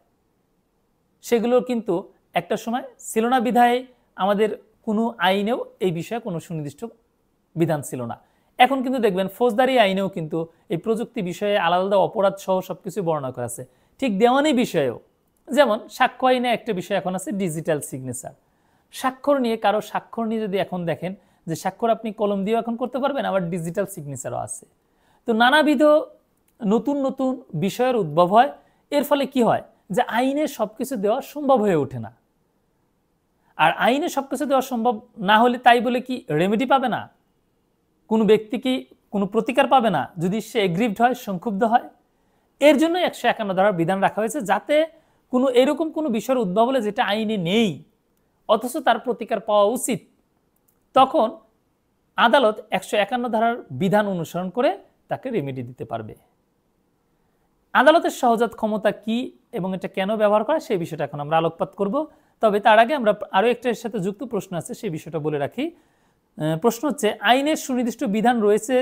সেগুলোর কিন্তু একটা সময় ছিল না, বিধায় আমাদের কোনো আইনেও এই বিষয়ে কোনো সুনির্দিষ্ট বিধান ছিল না। এখন কিন্তু দেখবেন ফৌজদারি আইনেও কিন্তু এই প্রযুক্তি বিষয়ে আলাদা আলাদা অপরাধ সহ সবকিছু বর্ণনা করা আছে। ঠিক দেওয়ানি বিষয়েও, যেমন সাক্ষ্য আইনে একটা বিষয় এখন আছে ডিজিটাল সিগনেচার। কারো স্বাক্ষর নিয়ে যদি এখন দেখেন যে স্বাক্ষর আপনি কলম দিয়েও এখন করতে পারবেন, আবার ডিজিটাল সিগনেচারও আছে। তো নানাবিধ নতুন নতুন বিষয়ের উদ্ভব হয়, এর ফলে কি হয় যে আইনে সবকিছু দেওয়া সম্ভব হয়ে ওঠে না। আর আইনে সবকিছু দেওয়া সম্ভব না হলে তাই বলে কি রেমেডি পাবে না, কোনো ব্যক্তি কি কোনো প্রতিকার পাবে না যদি সে এগ্রিভড হয়, সংক্ষুব্ধ হয়? এর জন্য 151 ধারার বিধান রাখা হয়েছে, যাতে কোনো এরকম কোনো বিষয়ের উদ্ভব হলে যেটা আইনে নেই অথচ তার প্রতিকার পাওয়া উচিত, তখন আদালত 151 ধারার বিধান অনুসরণ করে তাকে রেমেডি দিতে পারবে। আদালতের সহজাত ক্ষমতা কি এবং এটা কেন ব্যবহার করা সেই বিষয়টা এখন আমরা আলোকপাত করব। তবে তার আগে আমরা আরও একটা এর সাথে যুক্ত প্রশ্ন আছে সেই বিষয়টা বলে রাখি। প্রশ্ন হচ্ছে, আইনের সুনির্দিষ্ট বিধান রয়েছে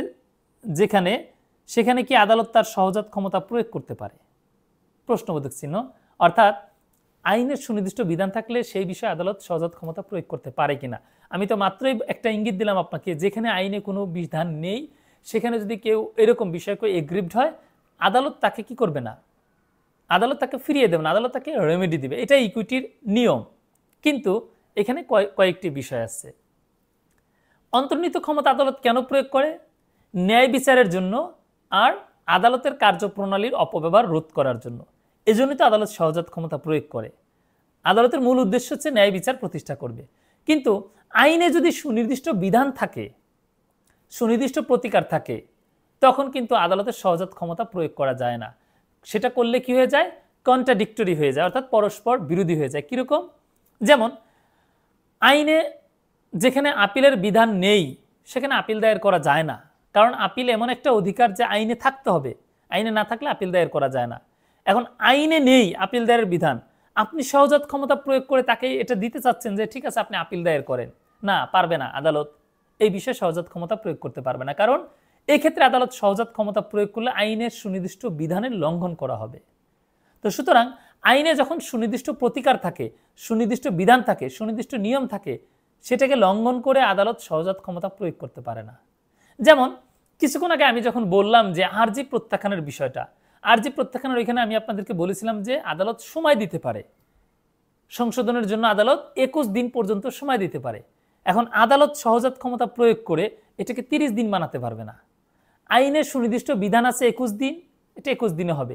যেখানে, সেখানে কি আদালত তার সহজাত ক্ষমতা প্রয়োগ করতে পারে? প্রশ্নবোধক চিহ্ন। অর্থাৎ আইনের সুনির্দিষ্ট বিধান থাকলে সেই বিষয়ে আদালত সহজাত ক্ষমতা প্রয়োগ করতে পারে কিনা। আমি তো মাত্রই একটা ইঙ্গিত দিলাম আপনাকে, যেখানে আইনে কোনো বিধান নেই সেখানে যদি কেউ এরকম বিষয় করে এগ্রিভড হয়, আদালত তাকে কি করবে না, আদালত তাকে ফিরিয়ে দেবে না, আদালত তাকে রেমেডি দিবে। এটা ইকুইটির নিয়ম। কিন্তু এখানে কয়েকটি বিষয় আছে। অন্তর্নিহিত ক্ষমতা আদালত কেন প্রয়োগ করে? ন্যায় বিচারের জন্য আর আদালতের কার্যপ্রণালীর অপব্যবহার রোধ করার জন্য। এজন্যই তো আদালত সহজাত ক্ষমতা প্রয়োগ করে। আদালতের মূল উদ্দেশ্য হচ্ছে ন্যায় বিচার প্রতিষ্ঠা করবে। কিন্তু আইনে যদি সুনির্দিষ্ট বিধান থাকে, সুনির্দিষ্ট প্রতিকার থাকে, তখন কিন্তু আদালতের সহজাত ক্ষমতা প্রয়োগ করা যায় না। সেটা করলে কি হয়ে যায়? কন্ট্রাডিক্টরি হয়ে যায়, অর্থাৎ পরস্পর বিরোধী হয়ে যায়। কীরকম? যেমন আইনে যেখানে আপিলের বিধান নেই সেখানে আপিল দায়ের করা যায় না, কারণ আপিল এমন একটা অধিকার যে আইনে থাকতে হবে, আইনে না থাকলে আপিল দায়ের করা যায় না। এখন আইনে নেই আপিল দায়ের বিধান, আপনি সহজাত ক্ষমতা প্রয়োগ করে তাকে এটা দিতে চাচ্ছেন যে ঠিক আছে আপনি আপিল দায়ের করেন, না, পারবে না। আদালত এই বিষয়ে সহজাত ক্ষমতা প্রয়োগ করতে পারবে না, কারণ এই ক্ষেত্রে আদালত সহজাত ক্ষমতা প্রয়োগ করলে আইনের সুনির্দিষ্ট বিধানের লঙ্ঘন করা হবে। তো সুতরাং আইনে যখন সুনির্দিষ্ট প্রতিকার থাকে, সুনির্দিষ্ট বিধান থাকে, সুনির্দিষ্ট নিয়ম থাকে, সেটাকে লঙ্ঘন করে আদালত সহজাত ক্ষমতা প্রয়োগ করতে পারে না। যেমন কিছুক্ষণ আগে আমি যখন বললাম যে আরজি প্রত্যাখ্যানের বিষয়টা, আরজি প্রত্যাখ্যানের ওইখানে আমি আপনাদেরকে বলেছিলাম যে আদালত সময় দিতে পারে, সংশোধনের জন্য আদালত 21 দিন পর্যন্ত সময় দিতে পারে। এখন আদালত সহজাত ক্ষমতা প্রয়োগ করে এটাকে 30 দিন বানাতে পারবে না। আইনের সুনির্দিষ্ট বিধান আছে 21 দিন, এটা 21 দিনে হবে।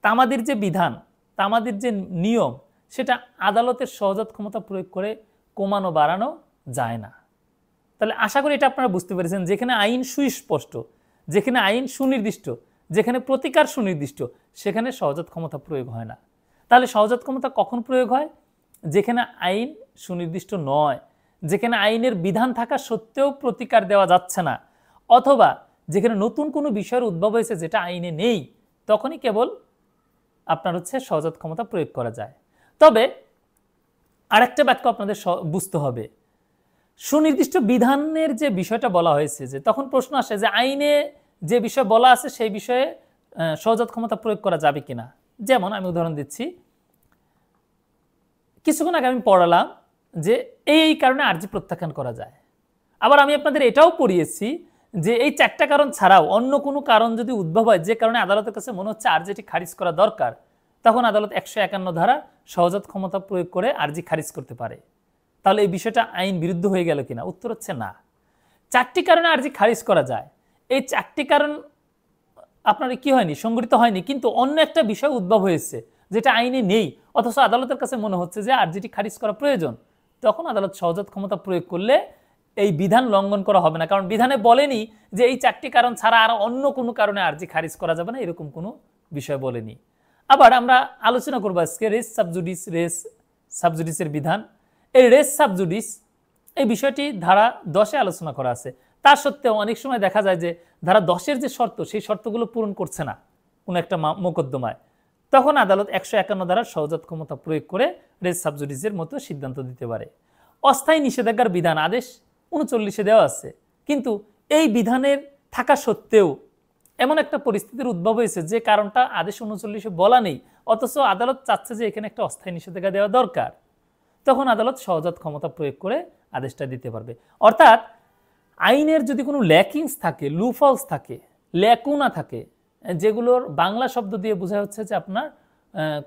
তামাদির যে বিধান, তামাদির যে নিয়ম, সেটা আদালতের সহজাত ক্ষমতা প্রয়োগ করে কমানো বাড়ানো যায় না। তাহলে আশা করি এটা আপনারা বুঝতে পেরেছেন, যেখানে আইন সুস্পষ্ট, যেখানে আইন সুনির্দিষ্ট, যেখানে প্রতিকার সুনির্দিষ্ট, সেখানে সহজাত ক্ষমতা প্রয়োগ হয় না। তাহলে সহজাত ক্ষমতা কখন প্রয়োগ হয়? যেখানে আইন সুনির্দিষ্ট নয়, যেখানে আইনের বিধান থাকা সত্ত্বেও প্রতিকার দেওয়া যাচ্ছে না, অথবা যেখানে নতুন কোনো বিষয়ের উদ্ভব হয়েছে যেটা আইনে নেই, তখনই কেবল আপনার সহজাত ক্ষমতা প্রয়োগ করা যায়। তবে আরেকটা বাক্য আপনাদের বুঝতে হবে, সুনির্দিষ্ট বিধানের যে বিষয়টা বলা হয়েছে, যে তখন প্রশ্ন আসে যে আইনে যে বিষয় বলা আছে সেই বিষয়ে সহজাত ক্ষমতা প্রয়োগ করা যাবে কিনা। যেমন আমি উদাহরণ দিচ্ছি, কিছুক্ষণ আগে আমি পড়ালাম যে এই কারণে আর্জি প্রত্যাখ্যান করা যায়। আবার আমি আপনাদের এটাও পড়িয়েছি যে এই 4টা কারণ ছাড়াও অন্য কোনো কারণ যদি উদ্ভব হয় যে কারণে আদালতের কাছে মনে হচ্ছে আর্জিটি খারিজ করা দরকার, তখন আদালত 151 ধারা সহজাত ক্ষমতা প্রয়োগ করে আর্জি খারিজ করতে পারে। তাহলে এই বিষয়টা আইন বিরুদ্ধ হয়ে গেল কিনা? উত্তর হচ্ছে না। 4টি কারণে আর্জি খারিজ করা যায়। এই 4টি কারণ আপনার কি হয়নি, সংগঠিত হয়নি, কিন্তু অন্য একটা বিষয় উদ্ভব হয়েছে যেটা আইনে নেই, অথচ আদালতের কাছে মনে হচ্ছে যে আর্জিটি খারিজ করা প্রয়োজন। তখন আদালত সহজাত ক্ষমতা প্রয়োগ করলে এই বিধান লঙ্ঘন করা হবে না, কারণ বিধানে বলেনি যে এই 4টি কারণ ছাড়া আর অন্য কোনো কারণে আর্জি খারিজ করা যাবে না, এরকম কোনো বিষয় বলেনি। আবার আমরা আলোচনা করবো আজকে রেস সাবজুডিসের বিধান। এই রেস সাবজুডিস এই বিষয়টি ধারা 10-এ আলোচনা করা আছে। তা সত্ত্বেও অনেক সময় দেখা যায় যে ধারা 10-এর যে শর্ত, সেই শর্তগুলো পূরণ করছে না কোনো একটা মোকদ্দমায়, তখন আদালত 151 ধারার সহজাত ক্ষমতা প্রয়োগ করে রেস সাবজুডিসের মতো সিদ্ধান্ত দিতে পারে। অস্থায়ী নিষেধাজ্ঞার বিধান আদেশ 39-এ দেওয়া আছে, কিন্তু এই বিধানের থাকা সত্ত্বেও এমন একটা পরিস্থিতির উদ্ভব হয়েছে যে কারণটা আদেশ 39-এ বলা নেই, অথচ আদালত চাচ্ছে যে এখানে একটা অস্থায়ী নিষেধাজ্ঞা দেওয়া দরকার, তখন আদালত সহজাত ক্ষমতা প্রয়োগ করে আদেশটা দিতে পারবে। অর্থাৎ আইনের যদি কোনো ল্যাকিংস থাকে, লুফলস থাকে, ল্যাকুনা থাকে, যেগুলোর বাংলা শব্দ দিয়ে বোঝা হচ্ছে যে আপনার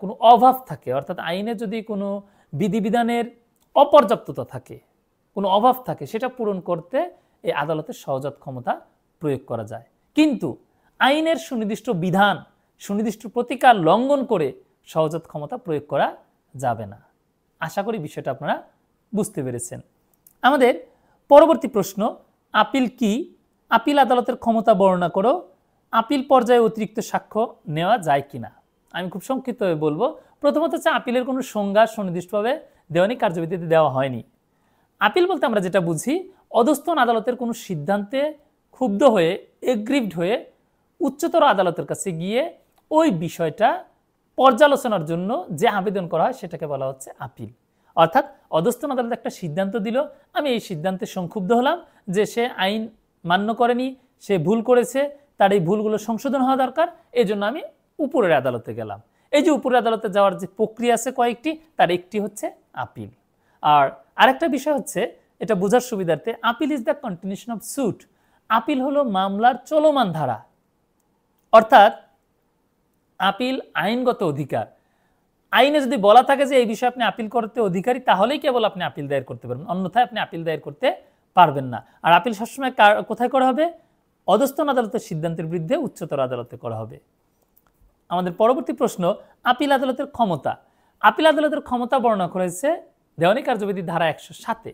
কোনো অভাব থাকে, অর্থাৎ আইনে যদি কোনো বিধিবিধানের অপর্যাপ্ততা থাকে, কোনো অভাব থাকে, সেটা পূরণ করতে এই আদালতের সহজাত ক্ষমতা প্রয়োগ করা যায়। কিন্তু আইনের সুনির্দিষ্ট বিধান, সুনির্দিষ্ট প্রতিকার লঙ্ঘন করে সহজাত ক্ষমতা প্রয়োগ করা যাবে না। আশা করি বিষয়টা আপনারা বুঝতে পেরেছেন। আমাদের পরবর্তী প্রশ্ন, আপিল কি? আপিল আদালতের ক্ষমতা বর্ণনা করো। আপিল পর্যায়ে অতিরিক্ত সাক্ষ্য নেওয়া যায় কিনা? আমি খুব সংক্ষিপ্তভাবে বলবো। প্রথমত হচ্ছে আপিলের কোনো সংজ্ঞা সুনির্দিষ্টভাবে দেওয়ানি কার্যবিধিতে দেওয়া হয়নি। আপিল বলতে আমরা যেটা বুঝি, অধস্তন আদালতের কোনো সিদ্ধান্তে ক্ষুব্ধ হয়ে, এগ্রিভড হয়ে উচ্চতর আদালতের কাছে গিয়ে ওই বিষয়টা পর্যালোচনার জন্য যে আবেদন করা হয় সেটাকে বলা হচ্ছে আপিল। অর্থাৎ অধস্তন আদালত একটা সিদ্ধান্ত দিল, আমি এই সিদ্ধান্তে সংক্ষুব্ধ হলাম যে সে আইন মান্য করেনি, সে ভুল করেছে, তার এই ভুলগুলো সংশোধন হওয়া দরকার, এই জন্য আমি উপরের আদালতে গেলাম। এই যে উপরের আদালতে যাওয়ার যে প্রক্রিয়া আছে কয়েকটি, তার একটি হচ্ছে আপিল। আর আরেকটা বিষয় হচ্ছে, এটা বোঝার সুবিধার্থে, appeal is the continuation of suit. Appeal হলো মামলার চলমান ধারা, অর্থাৎ আপিল আইনগত অধিকার। আইনে যদি বলা থাকে যে এই বিষয়ে আপনি আপিল করতে অধিকারী, তাহলেই কেবল আপনি আপিল দায়ের করতে পারবেন, অন্যথায় আপনি আপিল দায়ের করতে পারবেন না। আর আপিল সবসময় কোথায় করা হবে? অধস্তন আদালতের সিদ্ধান্তের বিরুদ্ধে উচ্চতর আদালতে করা হবে। আমাদের পরবর্তী প্রশ্ন, আপিল আদালতের ক্ষমতা। আপিল আদালতের ক্ষমতা বর্ণনা করেছে দেওয়ানি কার্যবিধি ধারা 107-এ।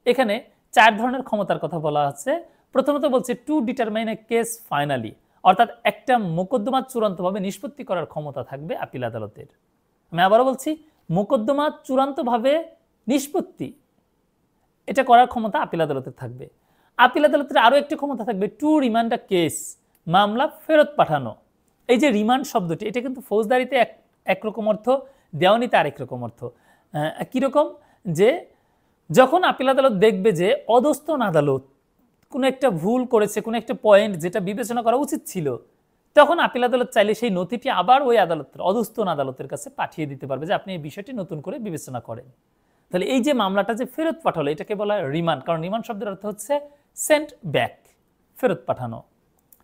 এখানে 4 ধরনের ক্ষমতার কথা বলা আছে। প্রথমত বলছে to determine A case finally, অর্থাৎ একটা মোকদ্দমা চূড়ান্তভাবে নিষ্পত্তি করার ক্ষমতা থাকবে আপিল আদালতের। আমি আবারও বলছি, মোকদ্দমা চূড়ান্তভাবে নিষ্পত্তি এটা করার ক্ষমতা আপিল আদালতের থাকবে। আপিল আদালতের আরও একটি ক্ষমতা থাকবে টু রিমান্ড আ কেস, মামলা ফেরত পাঠানো। এই যে রিমান্ড শব্দটি, এটা কিন্তু ফৌজদারিতে একরকম অর্থ, দেওয়ানিতে আরেক রকম অর্থ। কীরকম? যে যখন আপিল আদালত দেখবে যে অধস্তন আদালত কোনো একটা ভুল করেছে, কোনো একটা পয়েন্ট যেটা বিবেচনা করা উচিত ছিল, তখন আপিল আদালত চাইলে সেই নথিটি আবার ওই আদালতের, অধস্তন আদালতের কাছে পাঠিয়ে দিতে পারবে যে আপনি এই বিষয়টি নতুন করে বিবেচনা করেন। তাহলে এই যে মামলাটা যে ফেরত পাঠালো, এটাকে বলা হয় রিমান্ড, কারণ রিমান্ড শব্দের অর্থ হচ্ছে সেন্ট ব্যাক, ফেরত পাঠানো।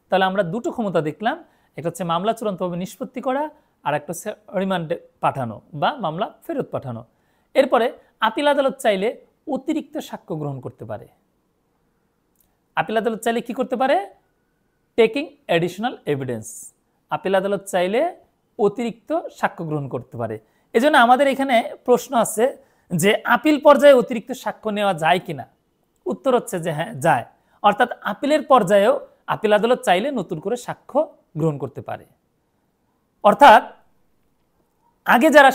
তাহলে আমরা দুটো ক্ষমতা দেখলাম, একটা হচ্ছে মামলা চূড়ান্তভাবে নিষ্পত্তি করা, আর একটা হচ্ছে রিমান্ডে পাঠানো বা মামলা ফেরত পাঠানো। এরপরে আপিল আদালত চাইলে অতিরিক্ত সাক্ষ্য গ্রহণ করতে পারে। আপিল আদালত চাইলে কি করতে পারে? Taking additional evidence. আপিল আদালত চাইলে অতিরিক্ত সাক্ষ্য গ্রহণ করতে পারে। এজন্য আমাদের এখানে প্রশ্ন আছে যে আপিল পর্যায়ে অতিরিক্ত সাক্ষ্য নেওয়া যায় কিনা। উত্তর হচ্ছে যে হ্যাঁ যায়, অর্থাৎ আপিলের পর্যায়েও আপিল আদালত চাইলে নতুন করে সাক্ষ্য গ্রহণ করতে পারে। অর্থাৎ আগে যারা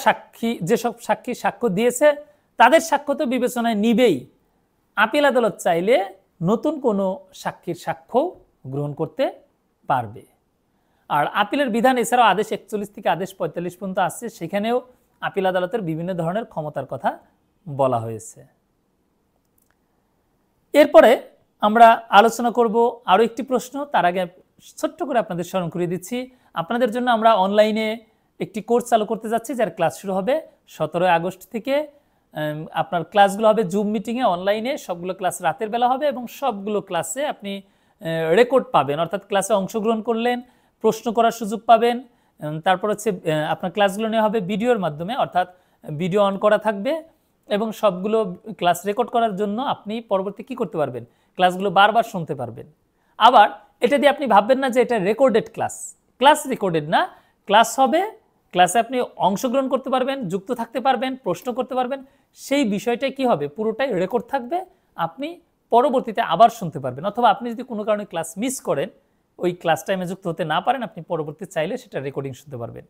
যেসব সাক্ষী সাক্ষ্য দিয়েছে তাদের সাক্ষ্য তো বিবেচনায় নিবেই, আপিল আদালত চাইলে নতুন কোনো সাক্ষীর সাক্ষ্য গ্রহণ করতে পারবে। আর আপিলের বিধান এছাড়াও আদেশ 41 থেকে আদেশ 45 পর্যন্ত আসছে, সেখানেও আপিল আদালতের বিভিন্ন ধরনের ক্ষমতার কথা বলা হয়েছে। এরপরে আমরা আলোচনা করব আরও একটি প্রশ্ন। তার আগে ছোট্ট করে আপনাদের স্মরণ করিয়ে দিচ্ছি, আপনাদের জন্য আমরা অনলাইনে একটি কোর্স চালু করতে যাচ্ছি, যার ক্লাস শুরু হবে 17 আগস্ট থেকে। আপনার ক্লাসগুলো হবে জুম মিটিংয়ে, অনলাইনে। সবগুলো ক্লাস রাতের বেলা হবে এবং সবগুলো ক্লাসে আপনি রেকর্ড পাবেন, অর্থাৎ ক্লাসে অংশগ্রহণ করলেন, প্রশ্ন করার সুযোগ পাবেন। তারপর হচ্ছে আপনার ক্লাসগুলো নেওয়া হবে ভিডিওর মাধ্যমে, অর্থাৎ ভিডিও অন করা থাকবে এবং সবগুলো ক্লাস রেকর্ড করার জন্য আপনি পরবর্তী কি করতে পারবেন, ক্লাসগুলো বারবার শুনতে পারবেন। আবার এটা দিয়ে আপনি ভাববেন না যে এটা রেকর্ডেড ক্লাস, ক্লাস রেকর্ডেড না, ক্লাস হবে, ক্লাসে আপনি অংশগ্রহণ করতে পারবেন, যুক্ত থাকতে পারবেন, প্রশ্ন করতে পারবেন, সেই বিষয়টাই কি হবে, পুরোটাই রেকর্ড থাকবে, আপনি পরবর্তীতে আবার শুনতে পারবেন। অথবা আপনি যদি কোনো কারণে ক্লাস মিস করেন, ওই ক্লাস টাইমে যুক্ত হতে না পারেন, আপনি পরবর্তী চাইলে সেটা রেকর্ডিং শুনতে পারবেন।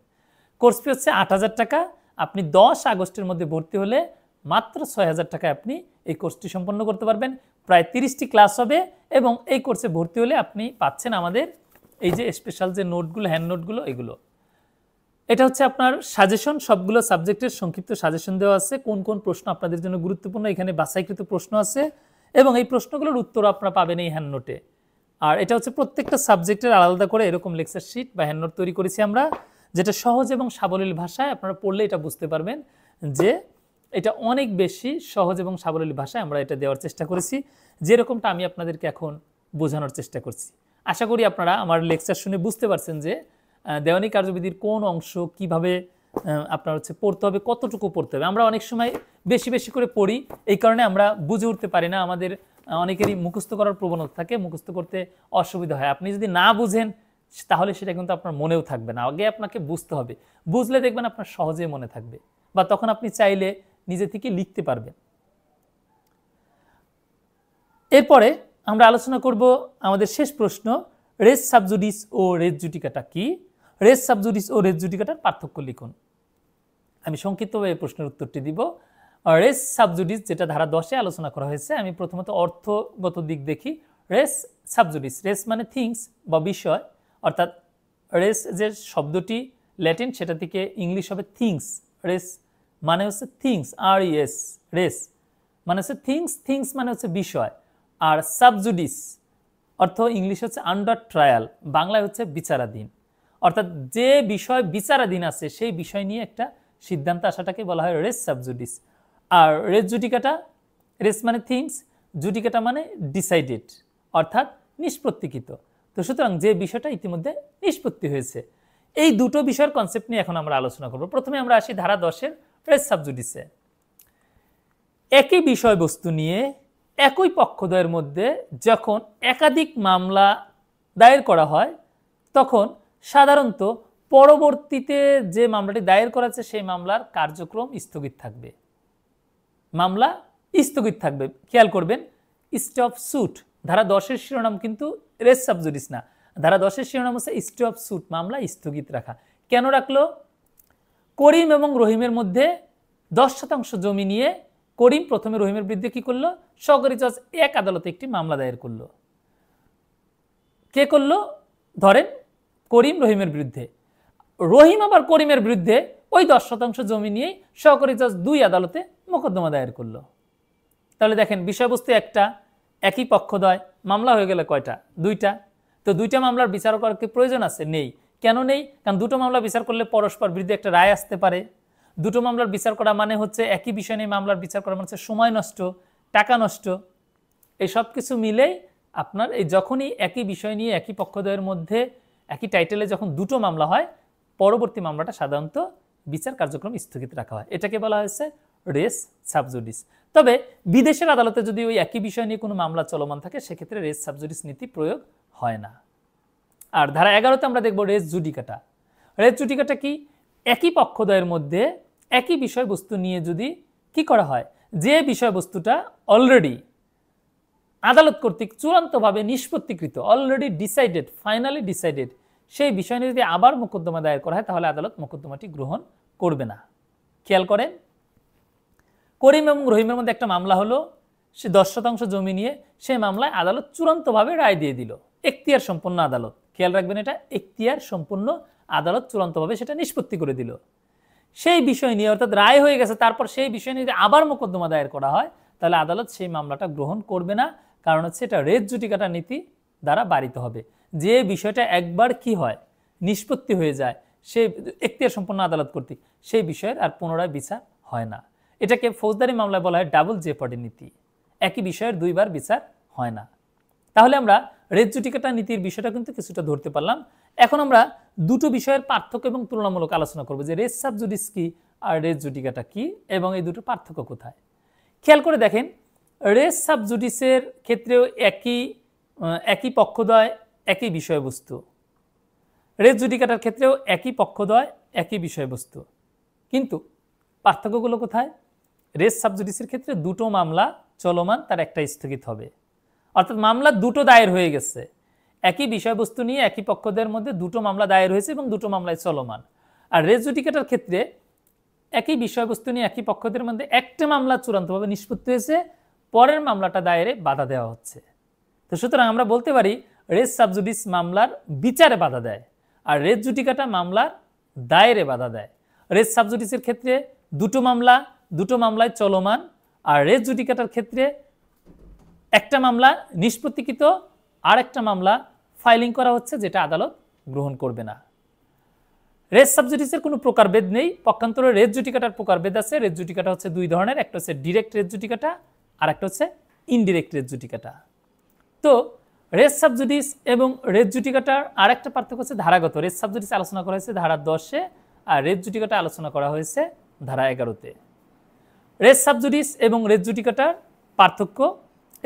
কোর্স ফি হচ্ছে 8,000 টাকা। আপনি 10 আগস্টের মধ্যে ভর্তি হলে মাত্র 6,000 টাকায় আপনি এই কোর্সটি সম্পন্ন করতে পারবেন। প্রায় 30টি ক্লাস হবে এবং এই কোর্সে ভর্তি হলে আপনি পাচ্ছেন আমাদের এই যে স্পেশাল যে নোটগুলো, হ্যান্ড নোটগুলো, এগুলো। এটা হচ্ছে আপনার সাজেশন, সবগুলো সাবজেক্টের সংক্ষিপ্ত সাজেশন দেওয়া আছে, কোন কোন প্রশ্ন আপনাদের জন্য গুরুত্বপূর্ণ, এখানে বাছাইকৃত প্রশ্ন আছে এবং এই প্রশ্নগুলোর উত্তর আপনারা পাবেন এই হ্যান্ড নোটে। আর এটা হচ্ছে প্রত্যেকটা সাবজেক্টের আলাদা করে এরকম লেকচার শিট বা হ্যান্ড নোট তৈরি করেছি আমরা, যেটা সহজ এবং সাবলীল ভাষায় আপনারা পড়লে এটা বুঝতে পারবেন যে এটা অনেক বেশি সহজ এবং সাবলীল ভাষায় আমরা এটা দেওয়ার চেষ্টা করেছি, যেরকমটা আমি আপনাদেরকে এখন বোঝানোর চেষ্টা করছি। আশা করি আপনারা আমার লেকচার শুনে বুঝতে পারছেন যে দেওয়ানি কার্যবিধির কোন অংশ কিভাবে আপনার হচ্ছে পড়তে হবে, কতটুকু পড়তে হবে। আমরা অনেক সময় বেশি বেশি করে পড়ি, এই কারণে আমরা বুঝে উঠতে পারি না, আমাদের অনেকেরই মুখস্থ করার প্রবণতা থাকে, মুখস্থ করতে অসুবিধা হয়। আপনি যদি না বুঝেন তাহলে সেটা কিন্তু আপনার মনেও থাকবে না, আগে আপনাকে বুঝতে হবে, বুঝলে দেখবেন আপনার সহজেই মনে থাকবে, বা তখন আপনি চাইলে নিজে থেকে লিখতে পারবেন। এরপরে আমরা আলোচনা করব আমাদের শেষ প্রশ্ন, রেস সাবজুডিস ও রেস জুডিকাটা কি। রেস সাবজুডিস ও রেস জুডিকাটার পার্থক্য লিখুন। আমি সংক্ষিপ্তভাবে এই প্রশ্নের উত্তরটি দিব। রেস সাবজুডিস যেটা ধারা 10-এ আলোচনা করা হয়েছে, আমি প্রথমত অর্থগত দিক দেখি। রেস সাবজুডিস, রেস মানে থিংস বা বিষয়, অর্থাৎ রেস যে শব্দটি ল্যাটিন সেটা থেকে ইংলিশ হবে থিংস। রেস মানে হচ্ছে থিংস, RES, রেস মানে হচ্ছে থিংস, থিংস মানে হচ্ছে বিষয়। আর সাবজুডিস অর্থ ইংলিশ হচ্ছে আন্ডার ট্রায়াল, বাংলায় হচ্ছে বিচারাধীন, অর্থাৎ যে বিষয় বিচারাধীন আছে সেই বিষয় নিয়ে একটা সিদ্ধান্ত আসাটাকে বলা হয় রেস সাবজুডিস। আর রেস জুডিকাটা, রেস মানে থিংস, জুডিকাটা মানে ডিসাইডেড, অর্থাৎ নিষ্পত্তিকৃত। তো সুতরাং যে বিষয়টা ইতিমধ্যে নিষ্পত্তি হয়েছে, এই দুটো বিষয়ের কনসেপ্ট নিয়ে এখন আমরা আলোচনা করব। প্রথমে আমরা আসি ধারা 10-এর রেস সাবজুডিসে। একই বিষয়বস্তু নিয়ে একই পক্ষদ্বয়ের মধ্যে যখন একাধিক মামলা দায়ের করা হয়, তখন সাধারণত পরবর্তীতে যে মামলাটি দায়ের করা আছে সেই মামলার কার্যক্রম স্থগিত থাকবে, মামলা স্থগিত থাকবে। খেয়াল করবেন, স্টে অফ স্যুট, ধারা 10-এর শিরোনাম কিন্তু রেস সাবজুডিস না, ধারা 10-এর শিরোনাম হচ্ছে স্টে অফ স্যুট, মামলা স্থগিত রাখা। কেন রাখলো? করিম এবং রহিমের মধ্যে 10% জমি নিয়ে করিম প্রথমে রহিমের বিরুদ্ধে কি করলো, সহকারী জজ এক আদালতে একটি মামলা দায়ের করলো। কে করলো? ধরেন করিম রহিমের বিরুদ্ধে, রহিম আবার করিমের বিরুদ্ধে ওই 10% জমি নিয়েই সহকারী জজ 2 আদালতে মোকদ্দমা দায়ের করলো। তাহলে দেখেন বিষয়বস্তু একটা, একই পক্ষদ্বয়, মামলা হয়ে গেলে কয়টা? 2টা। তো 2টা মামলার বিচার করার কি প্রয়োজন আছে? নেই। কেন নেই? কারণ দুটো মামলা বিচার করলে পরস্পর বিরুদ্ধে একটা রায় আসতে পারে। দুটো মামলার বিচার করা মানে হচ্ছে একই বিষয় নিয়ে মামলার বিচার করা মানে হচ্ছে সময় নষ্ট, টাকা নষ্ট, এই সব কিছু মিলেই আপনার এই যখনই একই বিষয় নিয়ে একই পক্ষদ্বয়ের মধ্যে একই টাইটেলে যখন দুটো মামলা হয়, পরবর্তী মামলাটা সাধারণত বিচার কার্যক্রম স্থগিত রাখা হয়। এটাকে বলা হয়েছে রেস সাবজুডিস। তবে বিদেশের আদালতে যদি ওই একই বিষয় নিয়ে কোনো মামলা চলমান থাকে, সেক্ষেত্রে রেস সাবজুডিস নীতি প্রয়োগ হয় না। আর ধারা 11-তে আমরা দেখব রেস জুডিকাটা। রেজ জুডিকাটা কি? একই পক্ষদ্বয়ের মধ্যে একই বিষয়বস্তু নিয়ে যদি কি করা হয়, যে বিষয়বস্তুটা অলরেডি আদালত কর্তৃক চূড়ান্তভাবে নিষ্পত্তিকৃত, অলরেডি ডিসাইডেড, ফাইনালি ডিসাইডেড, সেই বিষয় নিয়ে যদি আবার মোকদ্দমা দায়ের করা হয় তাহলে আদালত মোকদ্দমাটি গ্রহণ করবে না। খেয়াল করেন, করিম এবং রহিমের মধ্যে একটা মামলা হলো, সে 10% জমি নিয়ে, সেই মামলায় আদালত চূড়ান্তভাবে রায় দিয়ে দিল। এখতিয়ার সম্পন্ন আদালত, খেয়াল রাখবেন এটা এখতিয়ার সম্পন্ন আদালত চূড়ান্তভাবে সেটা নিষ্পত্তি করে দিল। সেই বিষয় নিয়ে অর্থাৎ রায় হয়ে গেছে, তারপর সেই বিষয় নিয়ে যদি আবার মোকদ্দমা দায়ের করা হয় তাহলে আদালত সেই মামলাটা গ্রহণ করবে না, কারণ হচ্ছে এটা রেজ জুডিকাটা নীতি দ্বারা বারিত হবে। যে বিষয়টা একবার কি হয়, নিষ্পত্তি হয়ে যায় সে এখতিয়ার সম্পন্ন আদালত কর্তৃক, সেই বিষয়ের আর পুনরায় বিচার হয় না। এটাকে ফৌজদারি মামলায় বলা হয় ডাবল জেপার্ডি নীতি, একই বিষয়ের দুইবার বিচার হয় না। তাহলে আমরা রেজ জুডিকাটা নীতির বিষয়টা কিন্তু কিছুটা ধরতে পারলাম। এখন আমরা দুটো বিষয়ের পার্থক্য এবং তুলনামূলক আলোচনা করব, যে রেজ সাব জুডিস কি আর রেজ জুডিকাটা কি এবং এই দুটো পার্থক্য কোথায়। খেয়াল করে দেখেন, রেজ সাব জুডিসের ক্ষেত্রেও একই পক্ষদ্বয়, একই বিষয়বস্তু। রেজ জুডিকাটার ক্ষেত্রেও একই পক্ষদ্বয়, একই বিষয়বস্তু, কিন্তু পার্থক্যগুলো কোথায়? রেজ সাব জুডিসের ক্ষেত্রে দুটো মামলা চলমান, তার একটা স্থগিত হবে, অর্থাৎ মামলা দুটো দায়ের হয়ে গেছে, একই বিষয়বস্তু নিয়ে একই পক্ষদের মধ্যে দুটো মামলা দায়ের হয়েছে এবং দুটো মামলায় চলমান। আর রেজ জুডিকাটার ক্ষেত্রে একই বিষয়বস্তু নিয়ে একই পক্ষদের মধ্যে একটা মামলা চূড়ান্তভাবে নিষ্পত্তি হয়েছে, পরের মামলাটা দায়েরে বাধা দেওয়া হচ্ছে। তো সুতরাং আমরা বলতে পারি রেজ সাবজুডিস মামলার বিচারে বাধা দেয় আর রেজ জুডিকাটা মামলার দায়েরে বাধা দেয়। রেজ সাবজুডিসের ক্ষেত্রে দুটো মামলায় চলমান, আর রেজ জুডিকাটার ক্ষেত্রে একটা মামলা নিষ্পত্তিকৃত, আর একটা মামলা ফাইলিং করা হচ্ছে, যেটা আদালত গ্রহণ করবে না। রেজ সাবজুডিসের কোনো প্রকারভেদ নেই, পক্ষান্তরে রেজ জুডিকাটার প্রকারভেদ আছে। রেজ জুডিকাটা হচ্ছে দুই ধরনের, একটা হচ্ছে ডিরেক্ট রেজ জুডিকাটা আর একটা হচ্ছে ইনডিরেক্ট রেজ জুডিকাটা। তো রেজ সাবজুডিস এবং রেজ জুডিকাটার আর একটা পার্থক্য হচ্ছে ধারাগত। রেজ সাবজুডিস আলোচনা করা হয়েছে ধারা 10-এ আর রেজ জুডিকাটা আলোচনা করা হয়েছে ধারা 11-তে। রেজ সাবজুডিস এবং রেজ জুডিকাটার পার্থক্য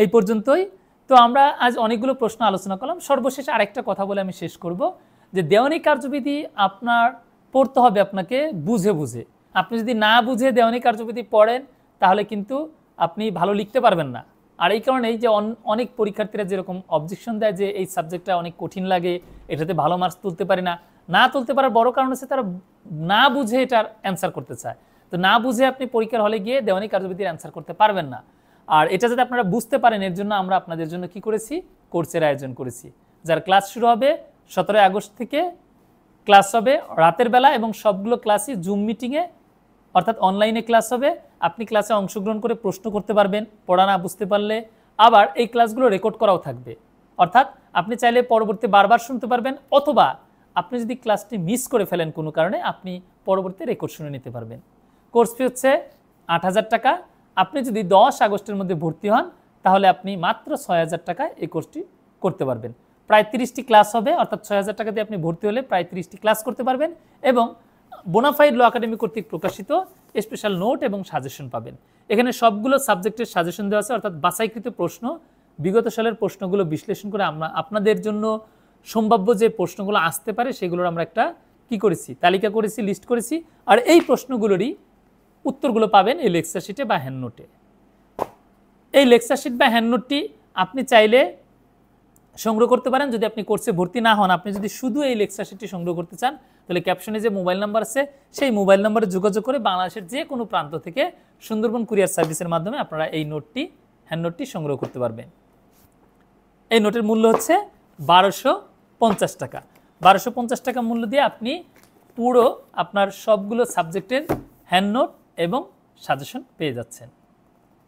এই পর্যন্তই। তো আমরা আজ অনেকগুলো প্রশ্ন আলোচনা করলাম। সর্বশেষ আরেকটা কথা বলে আমি শেষ করব, যে দেওয়ানি কার্যবিধি আপনার পড়তে হবে আপনাকে বুঝে বুঝে। আপনি যদি না বুঝে দেওয়ানি কার্যবিধি পড়েন তাহলে কিন্তু আপনি ভালো লিখতে পারবেন না। আর এই কারণেই যে অনেক পরীক্ষার্থীরা যেরকম অবজেকশন দেয় যে এই সাবজেক্টটা অনেক কঠিন লাগে, এটাতে ভালো মার্কস তুলতে পারি না, না তুলতে পারার বড় কারণ হচ্ছে তারা না বুঝে এটার অ্যান্সার করতে চায়। তো না বুঝে আপনি পরীক্ষার হলে গিয়ে দেওয়ানি কার্যবিধির অ্যান্সার করতে পারবেন না। আর এটা যাতে আপনারা বুঝতে পারেন এর জন্য আমরা আপনাদের জন্য কি করেছি, কোর্সের আয়োজন করেছি, যার ক্লাস শুরু হবে 17 আগস্ট থেকে। ক্লাস হবে রাতের বেলা এবং সবগুলো ক্লাসই জুম মিটিংয়ে অর্থাৎ অনলাইনে ক্লাস হবে। আপনি ক্লাসে অংশগ্রহণ করে প্রশ্ন করতে পারবেন পড়া না বুঝতে পারলে। আবার এই ক্লাসগুলো রেকর্ড করাও থাকবে, অর্থাৎ আপনি চাইলে পরবর্তী বারবার শুনতে পারবেন, অথবা আপনি যদি ক্লাসটি মিস করে ফেলেন কোনো কারণে আপনি পরবর্তী রেকর্ড শুনে নিতে পারবেন। কোর্স ফি হচ্ছে 8,000 টাকা। আপনি যদি 10 আগস্টের মধ্যে ভর্তি হন তাহলে আপনি মাত্র 6,000 টাকায় এই কোর্সটি করতে পারবেন। প্রায় 30টি ক্লাস হবে, অর্থাৎ 6,000 টাকা দিয়ে আপনি ভর্তি হলে প্রায় 30টি ক্লাস করতে পারবেন এবং বোনাফাইড ল একাডেমি কর্তৃক প্রকাশিত স্পেশাল নোট এবং সাজেশন পাবেন। এখানে সবগুলো সাবজেক্টের সাজেশন দেওয়া আছে, অর্থাৎ বাছাইকৃত প্রশ্ন, বিগত সালের প্রশ্নগুলো বিশ্লেষণ করে আমরা আপনাদের জন্য সম্ভাব্য যে প্রশ্নগুলো আসতে পারে সেগুলোর আমরা একটা কি করেছি, তালিকা করেছি, লিস্ট করেছি। আর এই প্রশ্নগুলোরই উত্তরগুলো পাবেন এই লেকচার শিটে বা হ্যান্ড নোটে। এই লেকচার শিট বা হ্যান্ড নোটটি আপনি চাইলে সংগ্রহ করতে পারেন যদি আপনি কোর্সে ভর্তি না হন। আপনি যদি শুধু এই লেকচার শিটটি সংগ্রহ করতে চান তাহলে ক্যাপশনে যে মোবাইল নাম্বার আছে সেই মোবাইল নাম্বারে যোগাযোগ করে বাংলাদেশের যে কোনো প্রান্ত থেকে সুন্দরবন কুরিয়ার সার্ভিসের মাধ্যমে আপনারা এই নোটটি, হ্যান্ড নোটটি সংগ্রহ করতে পারবেন। এই নোটের মূল্য হচ্ছে 1250 টাকা। 1250 টাকা মূল্য দিয়ে আপনি পুরো আপনার সবগুলো সাবজেক্টের হ্যান্ড নোট এবং সাজেশন পেয়ে যাচ্ছেন।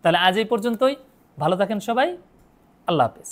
তাহলে আজ এই পর্যন্তই, ভালো থাকেন সবাই, আল্লাহ হাফেজ।